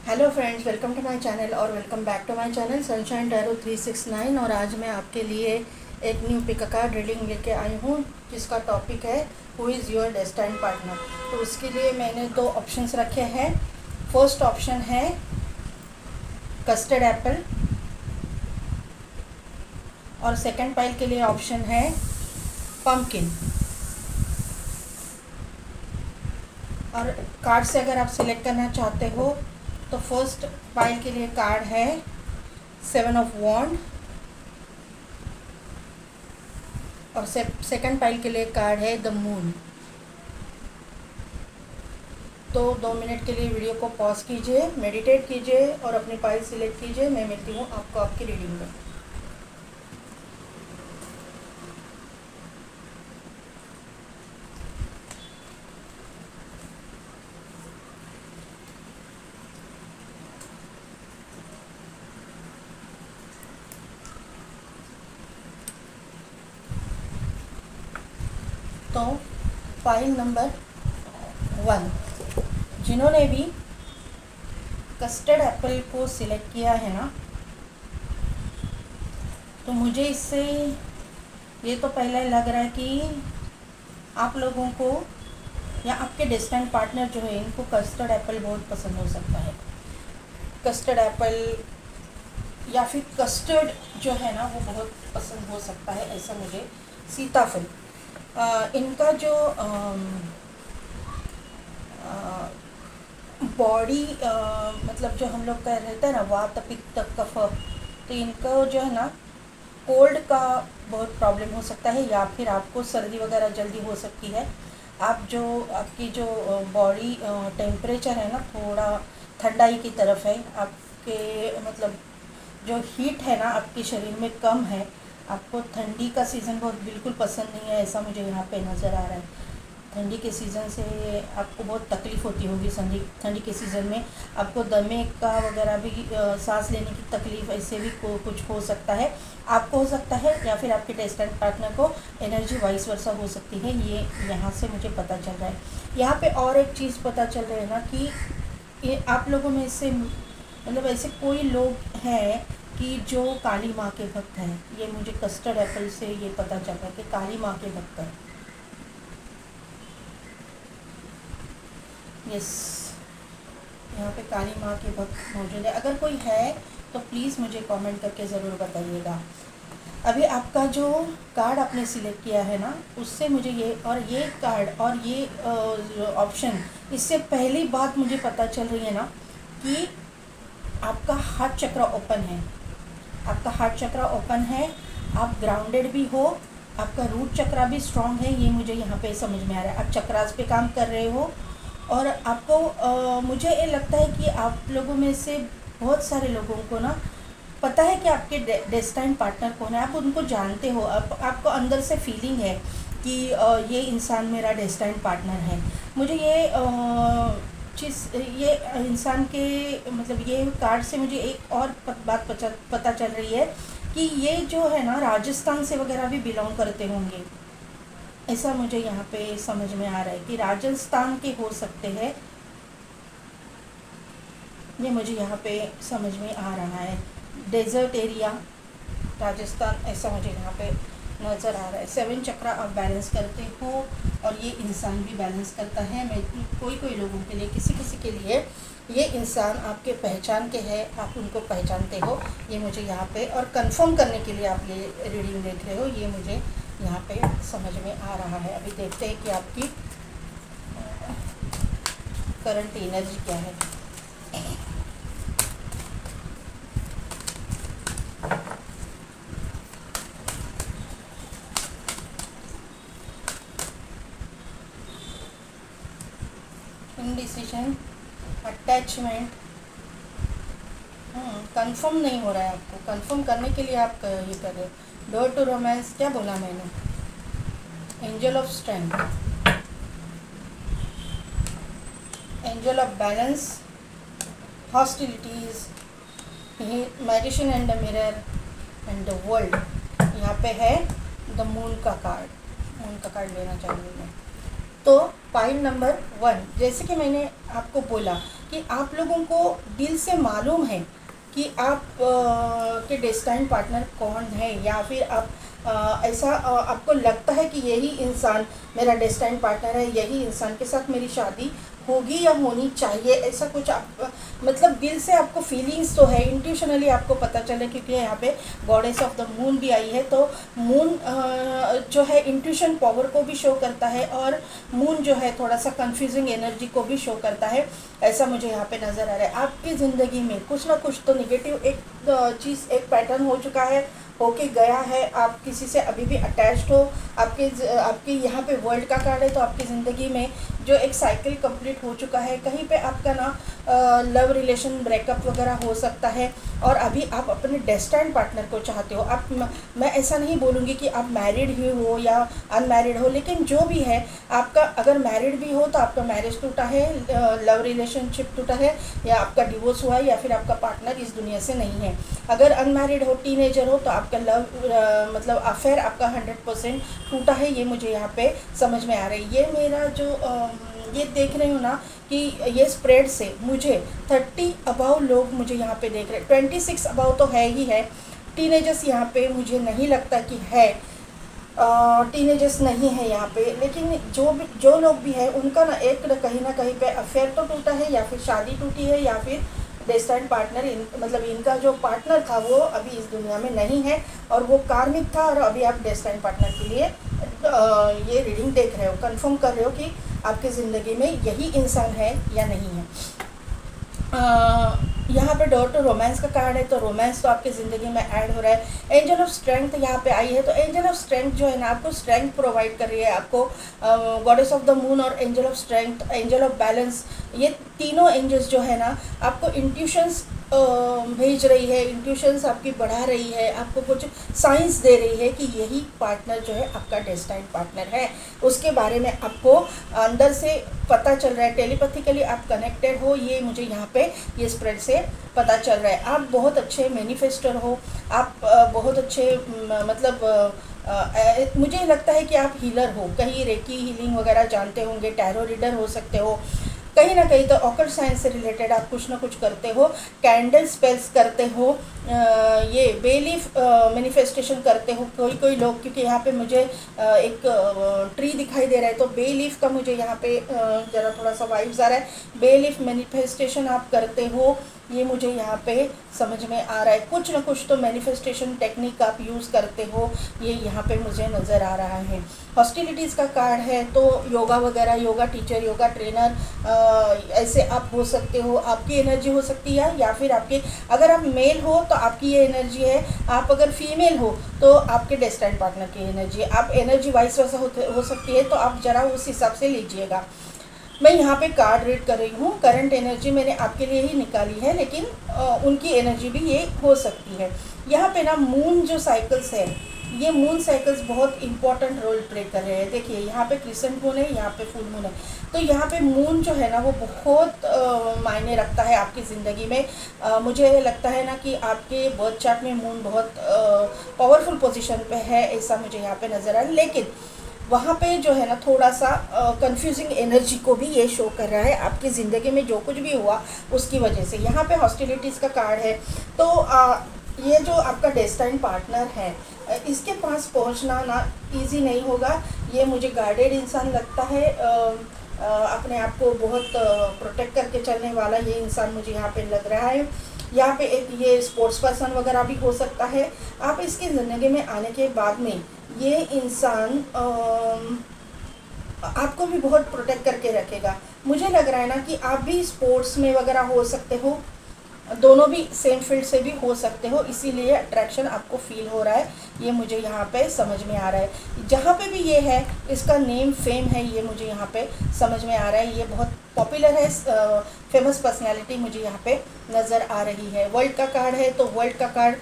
Hello friends, welcome to my channel और welcome back to my channel sunshine tarot 369। और आज मैं आपके लिए एक न्यू पिक कार्ड रीडिंग लेके आई हूँ जिसका टॉपिक है who is your destined partner. तो उसके लिए मैंने दो ऑप्शंस रखे हैं। फर्स्ट ऑप्शन है कस्टर्ड एप्पल और सेकंड पाइल के लिए ऑप्शन है पम्पकिन। और कार्ड से अगर आप सिलेक्ट करना चाहते हो तो फर्स्ट पाइल के लिए कार्ड है 7 ऑफ वॉन्ड और सेकंड पाइल के लिए कार्ड है द मून। तो 2 मिनट के लिए वीडियो को पॉज कीजिए, मेडिटेट कीजिए और अपनी पाइल सिलेक्ट कीजिए। मैं मिलती हूँ आपको आपकी रीडिंग में। तो फाइल नंबर 1, जिन्होंने भी कस्टर्ड एप्पल को सिलेक्ट किया है ना, तो मुझे इससे ये तो पहले लग रहा है कि आप लोगों को या आपके डेस्टिनी पार्टनर जो है इनको कस्टर्ड एप्पल बहुत पसंद हो सकता है। कस्टर्ड एप्पल या फिर कस्टर्ड जो है ना वो बहुत पसंद हो सकता है, ऐसा मुझे। सीताफल, इनका जो बॉडी मतलब जो हम लोग कह रहते हैं ना वात पित्त कफ, तो इनको जो है ना कोल्ड का बहुत प्रॉब्लम हो सकता है या फिर आपको सर्दी वगैरह जल्दी हो सकती है। आपकी जो बॉडी टेम्परेचर है ना थोड़ा ठंडाई की तरफ है। आपके मतलब जो हीट है ना आपके शरीर में कम है। आपको ठंडी का सीज़न बहुत बिल्कुल पसंद नहीं है, ऐसा मुझे यहाँ पे नज़र आ रहा है। ठंडी के सीज़न से आपको बहुत तकलीफ़ होती होगी। ठंडी के सीज़न में आपको दमे का वगैरह भी सांस लेने की तकलीफ़ ऐसे भी कुछ हो सकता है। आपको हो सकता है या फिर आपके डेस्टिनी पार्टनर को एनर्जी वाइस वर्सा हो सकती है, ये यहाँ से मुझे पता चल रहा है। यहाँ पे और एक चीज़ पता चल रहा है ना कि ये आप लोगों में से मतलब ऐसे कोई लोग हैं कि जो काली माँ के भक्त हैं। ये मुझे कस्टर्ड एप्पल से ये पता चल रहा है कि काली माँ के भक्त हैं। यस, यहाँ पे काली माँ के भक्त मौजूद है। अगर कोई है तो प्लीज़ मुझे कमेंट करके ज़रूर बताइएगा। अभी आपका जो कार्ड आपने सिलेक्ट किया है ना उससे मुझे ये कार्ड और ये ऑप्शन, इससे पहली बात मुझे पता चल रही है ना कि आपका हार्ट चक्र ओपन है। आपका हार्ट चक्र ओपन है, आप ग्राउंडेड भी हो, आपका रूट चक्र भी स्ट्रांग है। ये मुझे यहाँ पे समझ में आ रहा है। आप चक्रास पे काम कर रहे हो और आपको मुझे ये लगता है कि आप लोगों में से बहुत सारे लोगों को ना पता है कि आपके डेस्टिनी पार्टनर कौन है। आप उनको जानते हो, आपको अंदर से फीलिंग है कि ये इंसान मेरा डेस्टिनी पार्टनर है। मुझे ये इंसान के मतलब ये कार्ड से मुझे एक और बात पता चल रही है कि ये जो है ना राजस्थान से वगैरह भी बिलोंग करते होंगे, ऐसा मुझे यहाँ पे समझ में आ रहा है कि राजस्थान के हो सकते हैं। ये मुझे यहाँ पे समझ में आ रहा है। डेजर्ट एरिया राजस्थान, ऐसा मुझे यहाँ पे नज़र आ रहा है। 7 चक्र आप बैलेंस करते हो और ये इंसान भी बैलेंस करता है। मैं कोई लोगों के लिए, किसी के लिए ये इंसान आपके पहचान के हैं, आप उनको पहचानते हो। ये मुझे यहाँ पे और कंफर्म करने के लिए आप ये रीडिंग देख रहे हो, ये मुझे यहाँ पे समझ में आ रहा है। अभी देखते हैं कि आपकी करंट एनर्जी क्या है। इंडिसीजन, अटैचमेंट, कंफर्म नहीं हो रहा है। आपको कंफर्म करने के लिए आप ये कर रहे हो। डोर टू रोमांस, क्या बोला मैंने? Angel of strength, angel of balance, hostilities, magician and the mirror and the world. यहाँ पे है द मून का कार्ड लेना चाहूँगी मैं। तो पाइल नंबर 1, जैसे कि मैंने आपको बोला कि आप लोगों को दिल से मालूम है कि आप के डेस्टाइन पार्टनर कौन है, या फिर आप ऐसा आपको लगता है कि यही इंसान मेरा डेस्टाइन पार्टनर है, यही इंसान के साथ मेरी शादी होगी या होनी चाहिए, ऐसा कुछ आप मतलब दिल से आपको फीलिंग्स तो है, इंट्यूशनली आपको पता चले, क्योंकि यहाँ पे गॉडेस ऑफ द मून भी आई है। तो मून जो है इंट्यूशन पावर को भी शो करता है, और मून जो है थोड़ा सा कंफ्यूजिंग एनर्जी को भी शो करता है, ऐसा मुझे यहाँ पे नज़र आ रहा है। आपकी ज़िंदगी में कुछ ना कुछ तो निगेटिव एक चीज़, एक पैटर्न हो चुका है, होके गया है। आप किसी से अभी भी अटैच्ड हो, आपके यहाँ पे वर्ल्ड का कार्ड है, तो आपकी ज़िंदगी में जो एक साइकिल कंप्लीट हो चुका है, कहीं पे आपका ना लव रिलेशन ब्रेकअप वगैरह हो सकता है, और अभी आप अपने डेस्टाइन पार्टनर को चाहते हो। आप मैं ऐसा नहीं बोलूँगी कि आप मैरिड ही हो या अनमैरिड हो, लेकिन जो भी है आपका, अगर मैरिड भी हो तो आपका मैरिज टूटा है, लव रिलेशनशिप टूटा है, या आपका डिवोर्स हुआ है, या फिर आपका पार्टनर इस दुनिया से नहीं है। अगर अनमैरिड हो, टीनेजर हो, तो आपका लव मतलब अफेयर आपका 100% टूटा है, ये मुझे यहाँ पे समझ में आ रहा है। ये मेरा जो ये देख रही हूँ ना कि ये स्प्रेड से मुझे 30 अबाउ लोग मुझे यहाँ पे देख रहे हैं। 26 अबाउ तो है ही है, टीनेजर्स यहाँ पे मुझे नहीं लगता कि है, टीनेजर्स नहीं है यहाँ पे, लेकिन जो लोग भी है उनका ना एक कहीं ना कहीं पे अफेयर तो टूटा है, या फिर शादी टूटी है, या फिर डेस्टाइन पार्टनर मतलब इनका जो पार्टनर था वो अभी इस दुनिया में नहीं है, और वो कार्मिक था, और अभी आप डेस्टाइन पार्टनर के लिए ये रीडिंग देख रहे हो, कंफर्म कर रहे हो कि आपकी ज़िंदगी में यही इंसान है या नहीं है। यहाँ पे डोर टू रोमांस का कार्ड है, तो रोमांस तो आपकी ज़िंदगी में ऐड हो रहा है। एंजल ऑफ स्ट्रेंथ यहाँ पे आई है, तो एंजल ऑफ स्ट्रेंथ जो है ना आपको स्ट्रेंथ प्रोवाइड कर रही है, आपको गॉडेस ऑफ द मून और angel of strength, angel of balance, ये तीनों एंजल्स जो है ना आपको इंट्यूशंस भेज रही है, इंट्यूशंस आपकी बढ़ा रही है, आपको कुछ साइंस दे रही है कि यही पार्टनर जो है आपका डेस्टाइन पार्टनर है। उसके बारे में आपको अंदर से पता चल रहा है, टेलीपैथिकली आप कनेक्टेड हो, ये मुझे यहाँ पे ये स्प्रेड से पता चल रहा है। आप बहुत अच्छे मैनिफेस्टर हो, आप बहुत अच्छे मतलब मुझे लगता है कि आप हीलर हो, कहीं रेकी हीलिंग वगैरह जानते होंगे, टैरो रीडर हो सकते हो, कहीं ना कहीं तो ऑकल्ट साइंस से रिलेटेड आप कुछ ना कुछ करते हो, कैंडल स्पेल्स करते हो, ये बेलीफ मैनिफेस्टेशन करते हो कोई लोग, क्योंकि यहाँ पे मुझे एक ट्री दिखाई दे रहा है, तो बेलीफ का मुझे यहाँ पे ज़रा थोड़ा सा वाइब्स आ रहा है। बेलीफ मैनिफेस्टेशन आप करते हो, ये मुझे यहाँ पे समझ में आ रहा है। कुछ ना कुछ तो मैनिफेस्टेशन टेक्निक आप यूज़ करते हो, ये यहाँ पे मुझे नज़र आ रहा है। हॉस्टिलिटीज़ का कार्ड है, तो योगा वगैरह, योगा टीचर, योगा ट्रेनर, ऐसे आप हो सकते हो, आपकी एनर्जी हो सकती है, या फिर आपके, अगर आप मेल हो तो आपकी ये एनर्जी है, आप अगर फीमेल हो तो आपके डेस्टाइन पार्टनर की एनर्जी है, आप एनर्जी वाइस वैसा हो सकती है, तो आप ज़रा उस हिसाब से लीजिएगा। मैं यहाँ पे कार्ड रीड कर रही हूँ, करंट एनर्जी मैंने आपके लिए ही निकाली है, लेकिन उनकी एनर्जी भी ये हो सकती है। यहाँ पे ना मून जो साइकिल्स है, ये मून साइकिल्स बहुत इंपॉर्टेंट रोल प्ले कर रहे हैं। देखिए यहाँ पे क्रिसेंट मून है, यहाँ पे फुल मून है, तो यहाँ पे मून जो है ना वो बहुत मायने रखता है आपकी ज़िंदगी में। मुझे लगता है ना कि आपके बर्थ चार्ट में मून बहुत पावरफुल पोजीशन पे है, ऐसा मुझे यहाँ पे नज़र आ रहा है, लेकिन वहाँ पे जो है ना थोड़ा सा कंफ्यूजिंग एनर्जी को भी ये शो कर रहा है आपकी ज़िंदगी में, जो कुछ भी हुआ उसकी वजह से। यहाँ पे हॉस्टिलिटीज़ का कार्ड है, तो ये जो आपका डेस्टाइन पार्टनर है, इसके पास पहुँचना ना इजी नहीं होगा। ये मुझे गार्डेड इंसान लगता है, अपने आप को बहुत प्रोटेक्ट करके चलने वाला ये इंसान मुझे यहाँ पे लग रहा है। यहाँ पे एक ये स्पोर्ट्स पर्सन वगैरह भी हो सकता है। आप इसकी ज़िंदगी में आने के बाद में ये इंसान आपको भी बहुत प्रोटेक्ट करके रखेगा। मुझे लग रहा है ना कि आप भी स्पोर्ट्स में वगैरह हो सकते हो, दोनों भी सेम फील्ड से भी हो सकते हो, इसीलिए अट्रैक्शन आपको फील हो रहा है, ये मुझे यहाँ पे समझ में आ रहा है। जहाँ पे भी ये है इसका नेम फेम है, ये मुझे यहाँ पे समझ में आ रहा है, ये बहुत पॉपुलर है, फेमस पर्सनालिटी मुझे यहाँ पे नज़र आ रही है। वर्ल्ड का कार्ड है, तो वर्ल्ड का कार्ड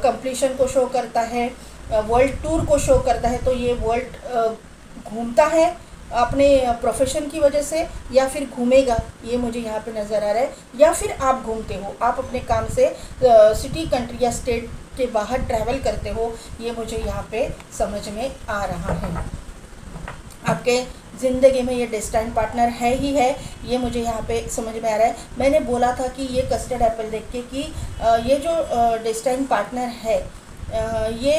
कंप्लीशन को शो करता है, वर्ल्ड टूर को शो करता है, तो ये वर्ल्ड घूमता है अपने प्रोफेशन की वजह से, या फिर घूमेगा, ये मुझे यहाँ पे नज़र आ रहा है। या फिर आप घूमते हो, आप अपने काम से सिटी, कंट्री या स्टेट के बाहर ट्रैवल करते हो, ये मुझे यहाँ पे समझ में आ रहा है। आपके ज़िंदगी में ये डेस्टाइन पार्टनर है ही है, ये मुझे यहाँ पे समझ में आ रहा है। मैंने बोला था कि ये कस्टर्ड एप्पल देख के कि ये जो डेस्टाइन पार्टनर है ये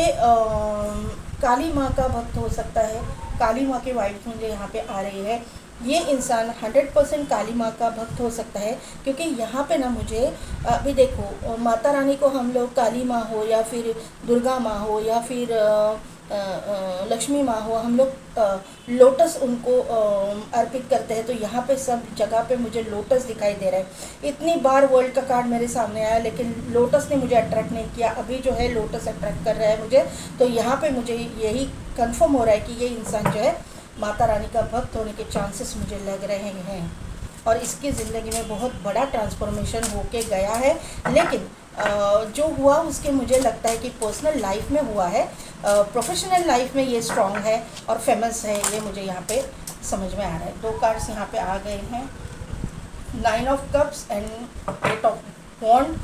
काली माँ का भक्त हो सकता है। काली माँ की वाइफ मुझे यहाँ पे आ रही है। ये इंसान 100% काली माँ का भक्त हो सकता है, क्योंकि यहाँ पे ना मुझे अभी देखो, माता रानी को हम लोग काली माँ हो या फिर दुर्गा माँ हो या फिर लक्ष्मी माँ हो, हम लोग लोटस उनको अर्पित करते हैं। तो यहाँ पे सब जगह पे मुझे लोटस दिखाई दे रहा है। इतनी बार वर्ल्ड का कार्ड मेरे सामने आया, लेकिन लोटस ने मुझे अट्रैक्ट नहीं किया। अभी जो है लोटस अट्रैक्ट कर रहा है मुझे। तो यहाँ पे मुझे यही कंफर्म हो रहा है कि ये इंसान जो है माता रानी का भक्त होने के चांसेस मुझे लग रहे हैं, और इसकी ज़िंदगी में बहुत बड़ा ट्रांसफॉर्मेशन होके गया है। लेकिन जो हुआ उसके मुझे लगता है कि पर्सनल लाइफ में हुआ है, प्रोफेशनल लाइफ में ये स्ट्रॉन्ग है और फेमस है, ये मुझे यहाँ पे समझ में आ रहा है। 2 कार्ड्स यहाँ पे आ गए हैं, 9 of cups and 8 of wand.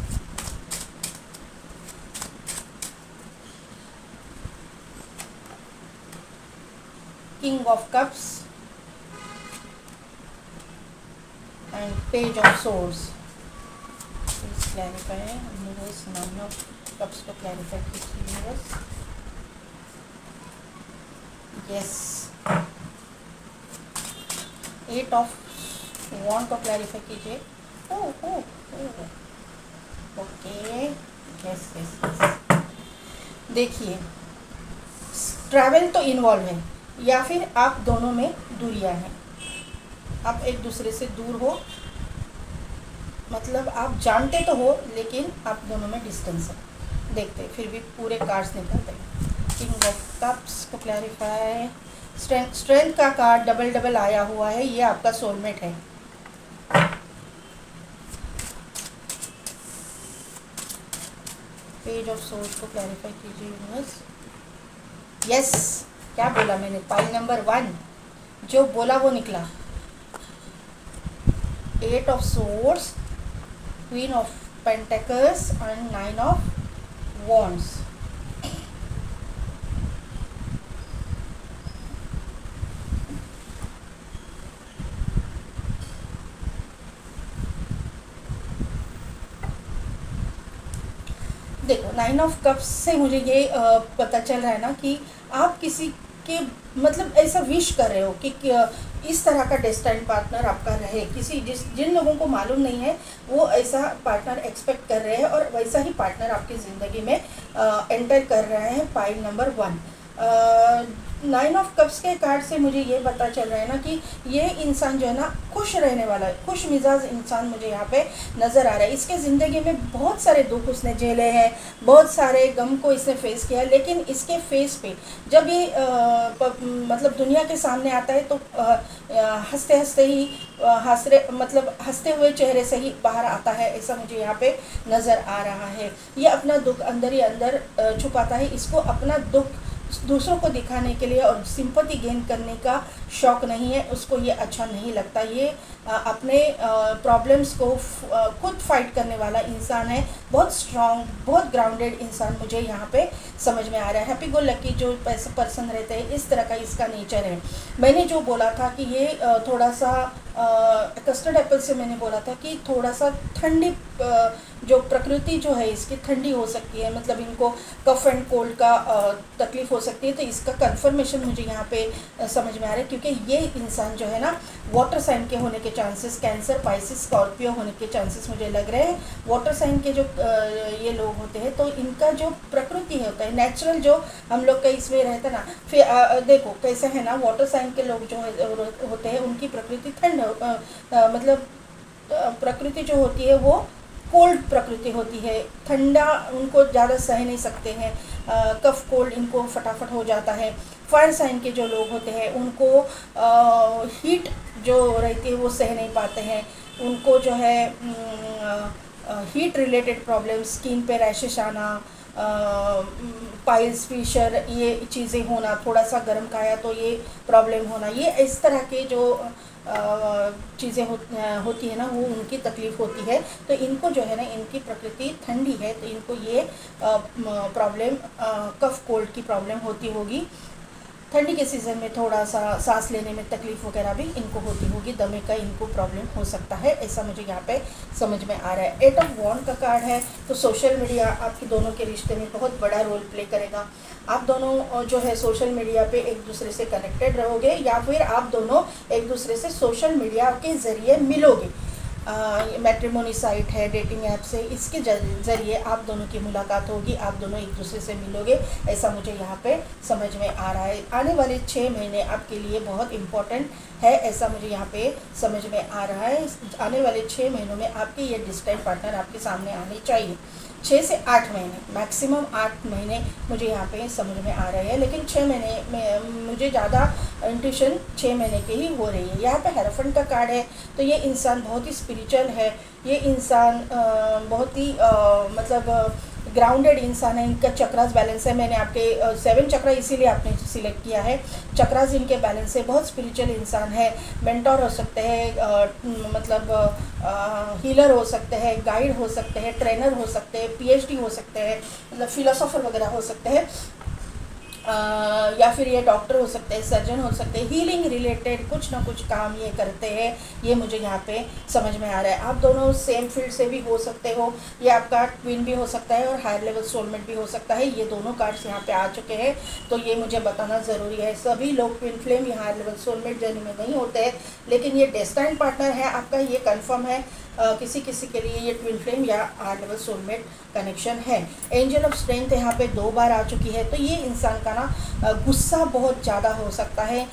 King of cups and page of swords. Please clarify universe, 9 of cups को क्लैरिफाई कीजिए यूनिवर्स। यस, 8 ऑफ वॉन्ड को क्लैरिफाई कीजिए। Okay, yes yes yes. देखिए, ट्रैवल तो इन्वॉल्व है, या फिर आप दोनों में दूरियां हैं, आप एक दूसरे से दूर हो, मतलब आप जानते तो हो लेकिन आप दोनों में डिस्टेंस है। देखते फिर भी पूरे कार्ड्स निकलते हैं। किंग ऑफ कप्स को क्लैरिफाई, स्ट्रेंथ का कार्ड डबल डबल आया हुआ है, ये आपका सोलमेट है। पेज ऑफ सोर्स को क्लैरिफाई कीजिए यूनिवर्स। यस, क्या बोला मैंने, पाइल नंबर 1 जो बोला वो निकला। 8 of source, queen of pentacles and 9 of wands. देखो, 9 ऑफ कप्स से मुझे ये पता चल रहा है ना कि आप किसी के मतलब ऐसा विश कर रहे हो कि इस तरह का डेस्टाइन पार्टनर आपका रहे। किसी जिन लोगों को मालूम नहीं है वो ऐसा पार्टनर एक्सपेक्ट कर रहे हैं, और वैसा ही पार्टनर आपकी ज़िंदगी में एंटर कर रहे हैं। पाइल नंबर 1 9 ऑफ कप्स के कार्ड से मुझे ये पता चल रहा है ना कि ये इंसान जो है ना खुश रहने वाला है, खुश मिजाज इंसान मुझे यहाँ पे नज़र आ रहा है। इसके ज़िंदगी में बहुत सारे दुख उसने झेले हैं, बहुत सारे गम को इसने फेस किया, लेकिन इसके फेस पे जब ये मतलब दुनिया के सामने आता है तो हंसते हंसते ही मतलब हंसते हुए चेहरे से ही बाहर आता है, ऐसा मुझे यहाँ पे नज़र आ रहा है। ये अपना दुख अंदर ही अंदर छुपाता है। इसको अपना दुख दूसरों को दिखाने के लिए और सिंपैथी गेन करने का शौक़ नहीं है, उसको ये अच्छा नहीं लगता। ये अपने प्रॉब्लम्स को खुद फाइट करने वाला इंसान है, बहुत स्ट्रॉन्ग, बहुत ग्राउंडेड इंसान मुझे यहाँ पे समझ में आ रहा है। हैप्पी गो लकी जो पर्सन रहते हैं, इस तरह का इसका नेचर है। मैंने जो बोला था कि ये थोड़ा सा कस्टर्ड एप्पल से मैंने बोला था कि थोड़ा सा ठंडी जो प्रकृति जो है इसकी ठंडी हो सकती है, मतलब इनको कफ एंड कोल्ड का तकलीफ़ हो सकती है। तो इसका कंफर्मेशन मुझे यहाँ पे समझ में आ रहा है, क्योंकि ये इंसान जो है ना वाटर साइन के होने के चांसेस, कैंसर, पाइसिस, स्कॉर्पियो होने के चांसेस मुझे लग रहे हैं। वाटर साइन के जो ये लोग होते हैं तो इनका जो प्रकृति होता है, नेचुरल जो हम लोग का इसमें रहता है ना, फिर देखो कैसे है ना, वाटर साइन के लोग जो होते हैं उनकी प्रकृति ठंड मतलब प्रकृति जो होती है वो कोल्ड प्रकृति होती है, ठंडा उनको ज़्यादा सह नहीं सकते हैं, कफ कोल्ड इनको फटाफट हो जाता है। फायर साइन के जो लोग होते हैं उनको हीट जो रहती है वो सह नहीं पाते हैं, उनको जो है हीट रिलेटेड प्रॉब्लम, स्किन पे रैशेस आना, पाइल्स, फिशर, ये चीज़ें होना, थोड़ा सा गर्म खाया तो ये प्रॉब्लम होना, ये इस तरह के जो चीज़ें होती है ना वो उनकी तकलीफ़ होती है। तो इनको जो है ना, इनकी प्रकृति ठंडी है तो इनको ये प्रॉब्लम कफ कोल्ड की प्रॉब्लम होती होगी। ठंडी के सीज़न में थोड़ा सा सांस लेने में तकलीफ़ वगैरह भी इनको होती होगी, दमे का इनको प्रॉब्लम हो सकता है, ऐसा मुझे यहाँ पे समझ में आ रहा है। 8 ऑफ वॉन्ड का कार्ड है, तो सोशल मीडिया आपके दोनों के रिश्ते में बहुत बड़ा रोल प्ले करेगा। आप दोनों जो है सोशल मीडिया पे एक दूसरे से कनेक्टेड रहोगे, या फिर आप दोनों एक दूसरे से सोशल मीडिया के ज़रिए मिलोगे। मैट्रिमोनी साइट है, डेटिंग ऐप से, इसके ज़रिए आप दोनों की मुलाकात होगी, आप दोनों एक दूसरे से मिलोगे, ऐसा मुझे यहाँ पे समझ में आ रहा है। आने वाले 6 महीने आपके लिए बहुत इम्पोर्टेंट है, ऐसा मुझे यहाँ पे समझ में आ रहा है। आने वाले 6 महीनों में आपके ये डिस्टेंट पार्टनर आपके सामने आने चाहिए। 6 से 8 महीने, मैक्सिमम 8 महीने मुझे यहाँ पे समझ में आ रहे हैं, लेकिन 6 महीने में मुझे ज़्यादा इंट्यूशन 6 महीने की ही हो रही है। यहाँ पे हेरोफेंट का कार्ड है, तो ये इंसान बहुत ही स्पिरिचुअल है, ये इंसान बहुत ही मतलब ग्राउंडेड इंसान है, इनका चक्रास बैलेंस है। मैंने आपके 7 चक्रा इसीलिए आपने सिलेक्ट किया है, चक्रास इनके बैलेंस है, बहुत स्पिरिचुअल इंसान है, मेंटोर हो सकते हैं, मतलब हीलर हो सकते हैं, गाइड हो सकते हैं, ट्रेनर हो सकते हैं, पीएचडी हो सकते हैं, मतलब फिलोसोफर वगैरह हो सकते हैं, या फिर ये डॉक्टर हो सकते हैं, सर्जन हो सकते हैं, हीलिंग रिलेटेड कुछ ना कुछ काम ये करते हैं, ये मुझे यहाँ पे समझ में आ रहा है। आप दोनों सेम फील्ड से भी हो सकते हो, ये आपका ट्विन भी हो सकता है और हायर लेवल सोलमेट भी हो सकता है। ये दोनों कार्ड्स यहाँ पे आ चुके हैं, तो ये मुझे बताना ज़रूरी है। सभी लोग ट्विन फ्लेम या हायर लेवल सोलमेट जर्नी में नहीं होते हैं, लेकिन ये डेस्टाइन पार्टनर है आपका, ये कन्फर्म है। किसी किसी के लिए ये ट्विन फ्लेम या हायर लेवल सोलमेट कनेक्शन है। एंजल ऑफ स्ट्रेंथ यहाँ पे 2 बार आ चुकी है, तो ये इंसान का ना गुस्सा बहुत ज़्यादा हो सकता है।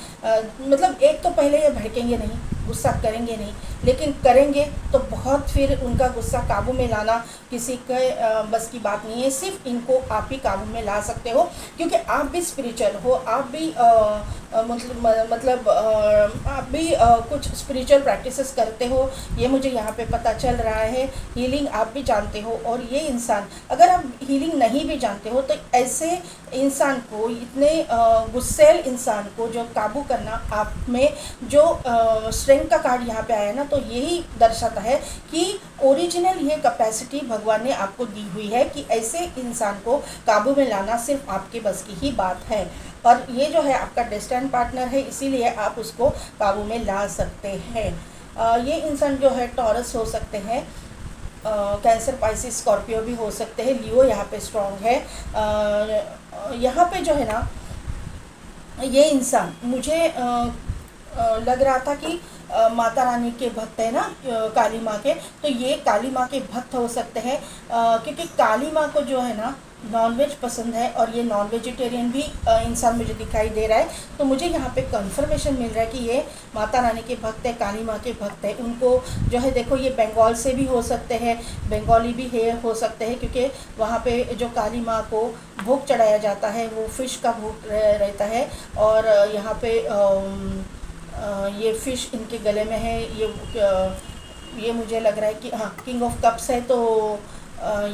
मतलब एक तो पहले ये भड़केंगे नहीं, गुस्सा करेंगे नहीं, लेकिन करेंगे तो बहुत, फिर उनका गुस्सा काबू में लाना किसी के बस की बात नहीं है। सिर्फ इनको आप ही काबू में ला सकते हो, क्योंकि आप भी स्पिरिचुअल हो, आप भी मतलब आप भी कुछ स्पिरिचुअल प्रैक्टिसेस करते हो, ये मुझे यहाँ पे पता चल रहा है। हीलिंग आप भी जानते हो, और ये इंसान, अगर आप हीलिंग नहीं भी जानते हो तो ऐसे इंसान को, इतने गुस्सैल इंसान को जो काबू करना, आप में जो स्ट्रेंथ का कार्ड यहाँ पे आया ना, तो यही दर्शाता है कि ओरिजिनल ये कैपेसिटी भगवान ने आपको दी हुई है कि ऐसे इंसान को काबू में लाना सिर्फ आपके बस की ही बात है। और ये जो है आपका डेस्टिनी पार्टनर है, इसीलिए आप उसको काबू में ला सकते हैं। ये इंसान जो है टॉरस हो सकते हैं, कैंसर, पाइसिस, स्कॉर्पियो भी हो सकते हैं, लियो यहाँ पे स्ट्रॉन्ग है। यहाँ पे जो है ना, ये इंसान मुझे लग रहा था कि माता रानी के भक्त है ना, काली माँ के, तो ये काली माँ के भक्त हो सकते हैं, क्योंकि काली माँ को जो है ना नॉनवेज पसंद है, और ये नॉन वेजिटेरियन भी इंसान मुझे दिखाई दे रहा है। तो मुझे यहाँ पे कंफर्मेशन मिल रहा है कि ये माता रानी के भक्त है, काली माँ के भक्त है। उनको जो है देखो, ये बंगाल से भी हो सकते हैं, बंगाली भी है हो सकते हैं, क्योंकि वहाँ पे जो काली माँ को भोग चढ़ाया जाता है वो फ़िश का भोग रहता है, और यहाँ पे ये फ़िश इनके गले में है। ये मुझे लग रहा है कि हाँ, किंग ऑफ कप्स है, तो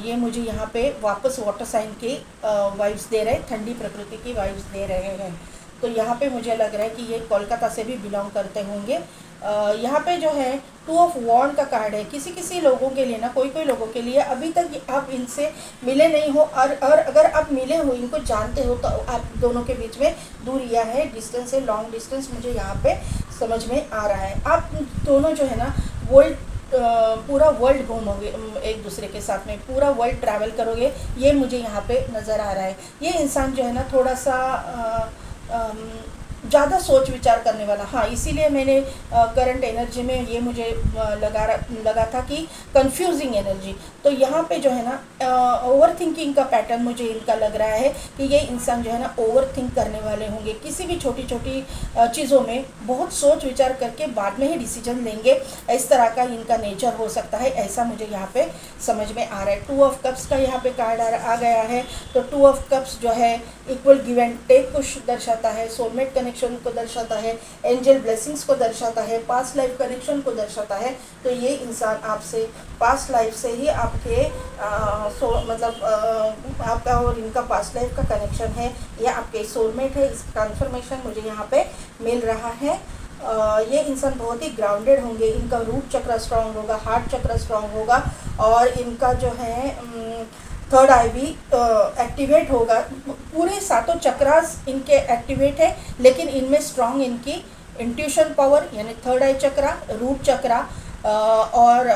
ये मुझे यहाँ पे वापस वाटर साइन के वाइब्स दे रहे हैं, ठंडी प्रकृति की वाइब्स दे रहे हैं। तो यहाँ पे मुझे लग रहा है कि ये कोलकाता से भी बिलोंग करते होंगे। यहाँ पे जो है 2 ऑफ वॉन्ड का कार्ड है। किसी किसी लोगों के लिए ना, कोई लोगों के लिए अभी तक आप इनसे मिले नहीं हो, और अगर आप मिले हो, इनको जानते हो, तो आप दोनों के बीच में दूरियां है, डिस्टेंस है, लॉन्ग डिस्टेंस मुझे यहाँ पे समझ में आ रहा है। आप दोनों जो है ना पूरा वर्ल्ड घूमोगे एक दूसरे के साथ में, पूरा वर्ल्ड ट्रैवल करोगे, ये मुझे यहाँ पे नज़र आ रहा है। ये इंसान जो है ना थोड़ा सा ज़्यादा सोच विचार करने वाला, हाँ, इसीलिए मैंने करंट एनर्जी में ये मुझे लगा था कि कंफ्यूजिंग एनर्जी। तो यहाँ पे जो है ना ओवर थिंकिंग का पैटर्न मुझे इनका लग रहा है कि ये इंसान जो है ना ओवर थिंक करने वाले होंगे, किसी भी छोटी छोटी चीज़ों में बहुत सोच विचार करके बाद में ही डिसीजन लेंगे, इस तरह का इनका नेचर हो सकता है, ऐसा मुझे यहाँ पे समझ में आ रहा है। 2 ऑफ कप्स का यहाँ पे कार्ड आ गया है, तो 2 ऑफ कप्स जो है इक्वल गिव एंड टेक को दर्शाता है, सोलमेट कनेक्शन को दर्शाता है, एंजल ब्लेसिंग्स को दर्शाता है, पास्ट लाइफ कनेक्शन को दर्शाता है। तो ये इंसान आपसे पास्ट लाइफ से ही आपके मतलब आपका और इनका पास्ट लाइफ का कनेक्शन है, ये आपके सोलमेट है, इसका कंफर्मेशन मुझे यहाँ पे मिल रहा है। ये इंसान बहुत ही ग्राउंडेड होंगे, इनका रूट चक्र स्ट्रांग होगा, हार्ट चक्र स्ट्रांग होगा, और इनका जो है थर्ड आई भी एक्टिवेट होगा। पूरे सातों चक्रास इनके एक्टिवेट है, लेकिन इनमें स्ट्रॉन्ग इनकी इंट्यूशन पावर यानी थर्ड आई चक्रा, रूट चक्रा और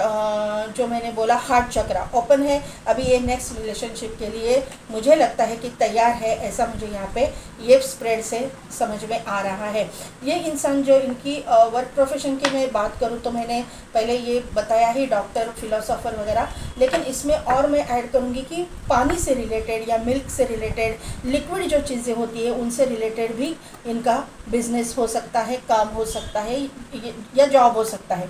जो मैंने बोला हार्ट चक्रा ओपन है। अभी ये नेक्स्ट रिलेशनशिप के लिए मुझे लगता है कि तैयार है, ऐसा मुझे यहाँ पे ये स्प्रेड से समझ में आ रहा है। ये इंसान जो इनकी वर्क प्रोफेशन की मैं बात करूँ तो मैंने पहले ये बताया ही, डॉक्टर, फिलोसोफर वगैरह, लेकिन इसमें और मैं ऐड करूँगी कि पानी से रिलेटेड या मिल्क से रिलेटेड, लिक्विड जो चीज़ें होती है उनसे रिलेटेड भी इनका बिजनेस हो सकता है, काम हो सकता है या जॉब हो सकता है।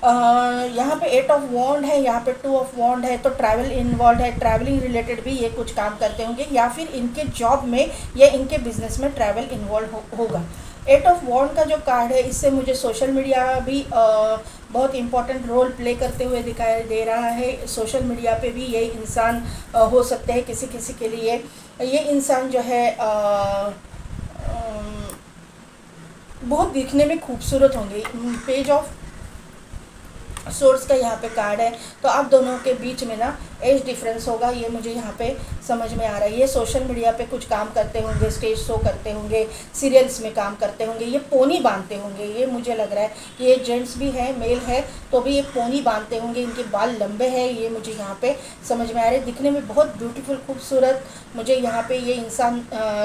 यहाँ पे 8 ऑफ वॉन्ड है, यहाँ पे 2 ऑफ वॉन्ड है, तो ट्रैवल इन्वॉल्व है, ट्रैवलिंग रिलेटेड भी ये कुछ काम करते होंगे, या फिर इनके जॉब में या इनके बिजनेस में ट्रैवल इन्वॉल्व होगा। 8 ऑफ वॉन्ड का जो कार्ड है, इससे मुझे सोशल मीडिया भी बहुत इंपॉर्टेंट रोल प्ले करते हुए दिखाई दे रहा है। सोशल मीडिया पे भी ये इंसान हो सकते हैं किसी किसी के लिए। ये इंसान जो है बहुत दिखने में खूबसूरत होंगे। पेज ऑफ सोर्स का यहाँ पे कार्ड है, तो आप दोनों के बीच में ना एज डिफरेंस होगा, ये मुझे यहाँ पे समझ में आ रहा है। ये सोशल मीडिया पे कुछ काम करते होंगे, स्टेज शो करते होंगे, सीरियल्स में काम करते होंगे, ये पोनी बांधते होंगे, ये मुझे लग रहा है। ये जेंट्स भी है, मेल है, तो भी ये पोनी बांधते होंगे, इनके बाल लंबे हैं, ये मुझे यहाँ पे समझ में आ रहे हैं। दिखने में बहुत ब्यूटीफुल, खूबसूरत मुझे यहाँ पे ये इंसान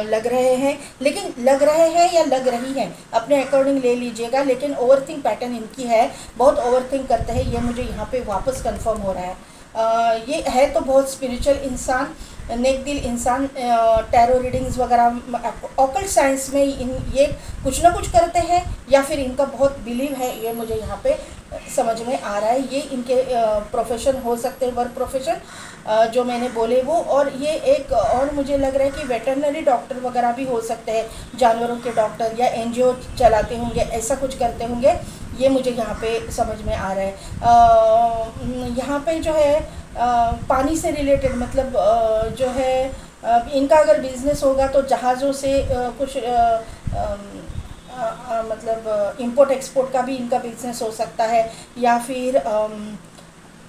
लग रहे हैं। लेकिन लग रहे हैं या लग रही हैं, अपने अकॉर्डिंग ले लीजिएगा, लेकिन ओवरथिंक पैटर्न इनकी है, बहुत ओवरथिंक करते हैं, ये मुझे यहाँ पे वापस कंफर्म हो रहा है। ये है तो बहुत स्पिरिचुअल इंसान, नेक दिल इंसान, टैरो रीडिंग्स वगैरह, ऑकल्ट साइंस में ये कुछ ना कुछ करते हैं, या फिर इनका बहुत बिलीव है, ये मुझे यहाँ पे समझ में आ रहा है। ये इनके प्रोफेशन हो सकते हैं, वर्क प्रोफेशन जो मैंने बोले वो। और ये एक और मुझे लग रहा है कि वेटरनरी डॉक्टर वगैरह भी हो सकते हैं, जानवरों के डॉक्टर, या एनजीओ चलाते होंगे, ऐसा कुछ करते होंगे, ये मुझे यहाँ पे समझ में आ रहा है। यहाँ पे जो है पानी से रिलेटेड, मतलब जो है इनका अगर बिजनेस होगा तो जहाज़ों से कुछ मतलब इंपोर्ट एक्सपोर्ट का भी इनका बिजनेस हो सकता है, या फिर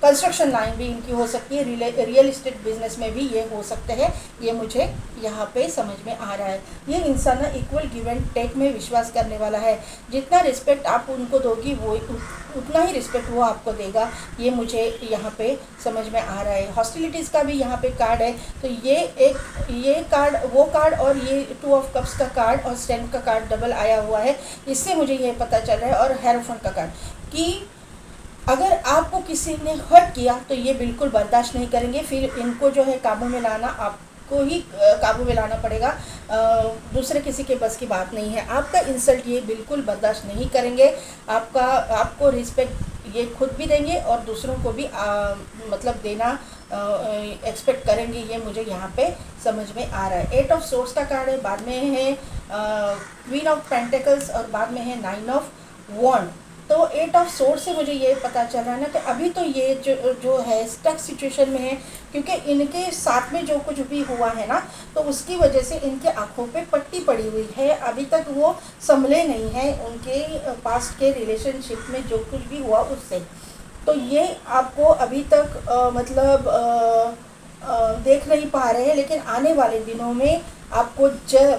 कंस्ट्रक्शन लाइन भी इनकी हो सकती है, रियल इस्टेट बिजनेस में भी ये हो सकते हैं, ये मुझे यहाँ पे समझ में आ रहा है। ये इंसान ना इक्वल गिव एंड टेक में विश्वास करने वाला है, जितना रिस्पेक्ट आप उनको दोगी वो उतना ही रिस्पेक्ट वो आपको देगा, ये मुझे यहाँ पे समझ में आ रहा है। हॉस्टिलिटीज़ का भी यहाँ पे कार्ड है, तो ये कार्ड, वो कार्ड, और ये 2 ऑफ कप्स का कार्ड और स्ट्रेंथ का कार्ड डबल आया हुआ है, इससे मुझे ये पता चल रहा है। और हेरोफेंट का कार्ड कि अगर आपको किसी ने हर्ट किया तो ये बिल्कुल बर्दाश्त नहीं करेंगे, फिर इनको जो है काबू में लाना आपको ही काबू में लाना पड़ेगा, दूसरे किसी के बस की बात नहीं है। आपका इंसल्ट ये बिल्कुल बर्दाश्त नहीं करेंगे, आपको रिस्पेक्ट ये खुद भी देंगे और दूसरों को भी मतलब देना एक्सपेक्ट करेंगे, ये मुझे यहाँ पे समझ में आ रहा है। 8 ऑफ सोर्स का कार्ड है, बाद में है क्वीन ऑफ पेंटिकल्स और बाद में है 9 ऑफ वॉन्ड। तो 8 ऑफ सोर्स से मुझे ये पता चल रहा है ना कि अभी तो ये जो है स्टक सिचुएशन में है, क्योंकि इनके साथ में जो कुछ भी हुआ है ना, तो उसकी वजह से इनके आंखों पे पट्टी पड़ी हुई है, अभी तक वो संभले नहीं हैं उनके पास्ट के रिलेशनशिप में जो कुछ भी हुआ उससे। तो ये आपको अभी तक मतलब देख नहीं पा रहे हैं, लेकिन आने वाले दिनों में आपको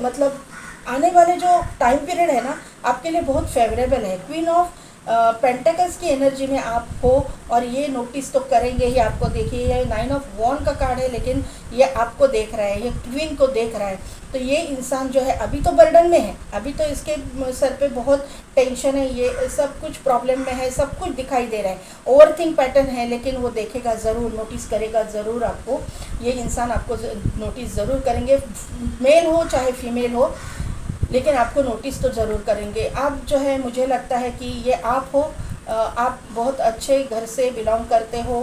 मतलब आने वाले जो टाइम पीरियड है ना, आपके लिए बहुत फेवरेबल है। क्वीन ऑफ पेंटिकल्स की एनर्जी में आप हो, और ये नोटिस तो करेंगे ही आपको। देखिए ये 9 ऑफ वॉन्ड का कार्ड है, लेकिन ये आपको देख रहा है, ये क्वीन को देख रहा है। तो ये इंसान जो है अभी तो बर्डन में है, अभी तो इसके सर पे बहुत टेंशन है, ये सब कुछ प्रॉब्लम में है, सब कुछ दिखाई दे रहा है, ओवरथिंक पैटर्न है, लेकिन वो देखेगा ज़रूर, नोटिस करेगा ज़रूर आपको। ये इंसान आपको नोटिस ज़रूर करेंगे, मेल हो चाहे फीमेल हो, लेकिन आपको नोटिस तो ज़रूर करेंगे। आप जो है मुझे लगता है कि ये आप हो, आप बहुत अच्छे घर से बिलोंग करते हो,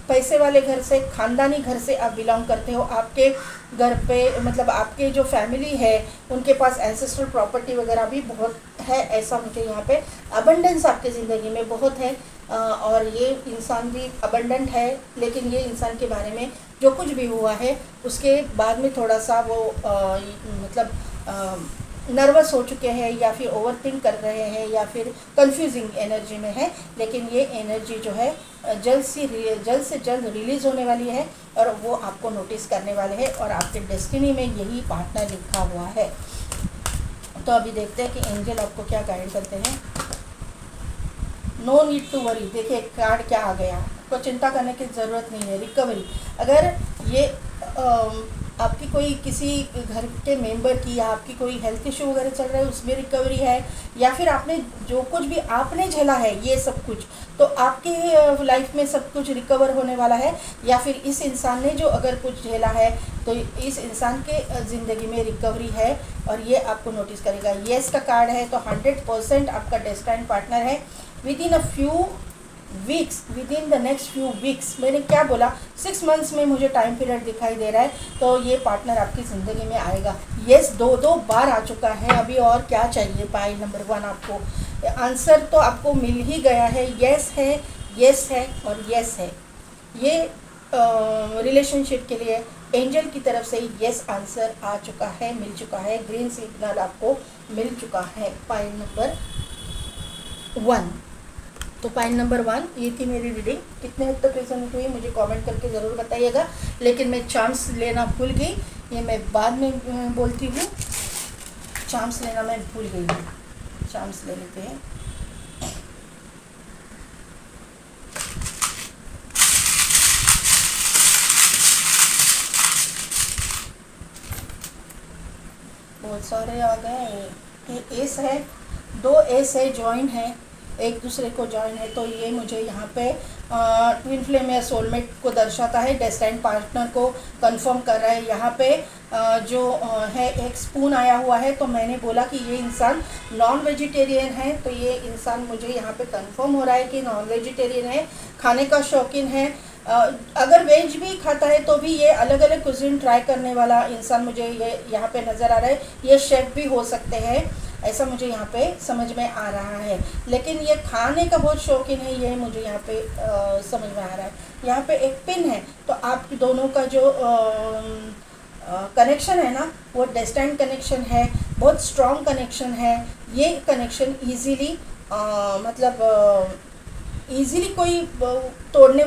पैसे वाले घर से, ख़ानदानी घर से आप बिलोंग करते हो। आपके घर पे मतलब आपके जो फैमिली है उनके पास एंसेस्ट्रल प्रॉपर्टी वगैरह भी बहुत है, ऐसा मुझे यहाँ पे अबंडेंस आपके ज़िंदगी में बहुत है। और ये इंसान भी अबंडेंट है, लेकिन ये इंसान के बारे में जो कुछ भी हुआ है उसके बाद में थोड़ा सा वो मतलब नर्वस हो चुके हैं या फिर ओवरथिंक कर रहे हैं या फिर कंफ्यूजिंग एनर्जी में है, लेकिन ये एनर्जी जो है जल्द से जल्द रिलीज़ होने वाली है और वो आपको नोटिस करने वाले हैं और आपके डेस्टिनी में यही पार्टनर लिखा हुआ है। तो अभी देखते हैं कि एंजल आपको क्या गाइड करते हैं। नो नीड टू वरी, देखिए कार्ड क्या आ गया, आपको चिंता करने की ज़रूरत नहीं है। रिकवरी, अगर ये आपकी कोई किसी घर के मेंबर की या आपकी कोई हेल्थ इशू वगैरह चल रहा है उसमें रिकवरी है, या फिर आपने जो कुछ भी आपने झेला है ये सब कुछ, तो आपकी लाइफ में सब कुछ रिकवर होने वाला है। या फिर इस इंसान ने जो अगर कुछ झेला है तो इस इंसान के ज़िंदगी में रिकवरी है और ये आपको नोटिस करेगा। येस का कार्ड है, तो 100% आपका डेस्टाइन पार्टनर है। With in a few weeks, with in the next few weeks, मैंने क्या बोला, 6 मंथ्स में मुझे टाइम पीरियड दिखाई दे रहा है, तो ये पार्टनर आपकी ज़िंदगी में आएगा। येस दो बार आ चुका है, अभी और क्या चाहिए। पाइल नंबर 1 आपको आंसर तो आपको मिल ही गया है। येस है, येस है और येस है। ये रिलेशनशिप के लिए एंजल की तरफ से येस आंसर आ चुका है, मिल चुका है, ग्रीन सिग्नल आपको मिल चुका है। पाइल नंबर 1, तो पाइल नंबर 1 ये थी मेरी रीडिंग। कितने हद तक रेजोनेट हुई मुझे कमेंट करके ज़रूर बताइएगा। लेकिन मैं चांस लेना भूल गई, ये मैं बाद में बोलती हूँ। चांस लेना मैं भूल गई हूँ, चांस ले लेते हैं। बहुत सारे आ गए। ये एस है, 2 एस है, जॉइन है, एक दूसरे को जॉइन है, तो ये मुझे यहाँ पे ट्विन फ्लेम या सोलमेट को दर्शाता है, डेस्टाइन पार्टनर को कंफर्म कर रहा है। यहाँ पे जो है एक स्पून आया हुआ है, तो मैंने बोला कि ये इंसान नॉन वेजिटेरियन है, तो ये इंसान मुझे यहाँ पे कंफर्म हो रहा है कि नॉन वेजिटेरियन है, खाने का शौकीन है। अगर वेज भी खाता है तो भी ये अलग अलग कुजिन ट्राई करने वाला इंसान मुझे ये यहाँ पे नज़र आ रहा है। ये शेफ़ भी हो सकते हैं, ऐसा मुझे यहाँ पे समझ में आ रहा है। लेकिन ये खाने का बहुत शौकीन है, ये मुझे यहाँ पे समझ में आ रहा है। यहाँ पे एक पिन है, तो आप दोनों का जो कनेक्शन है ना, वो डेस्टाइन कनेक्शन है, बहुत स्ट्रॉन्ग कनेक्शन है। ये कनेक्शन ईजीली मतलब ईज़िली कोई तोड़ने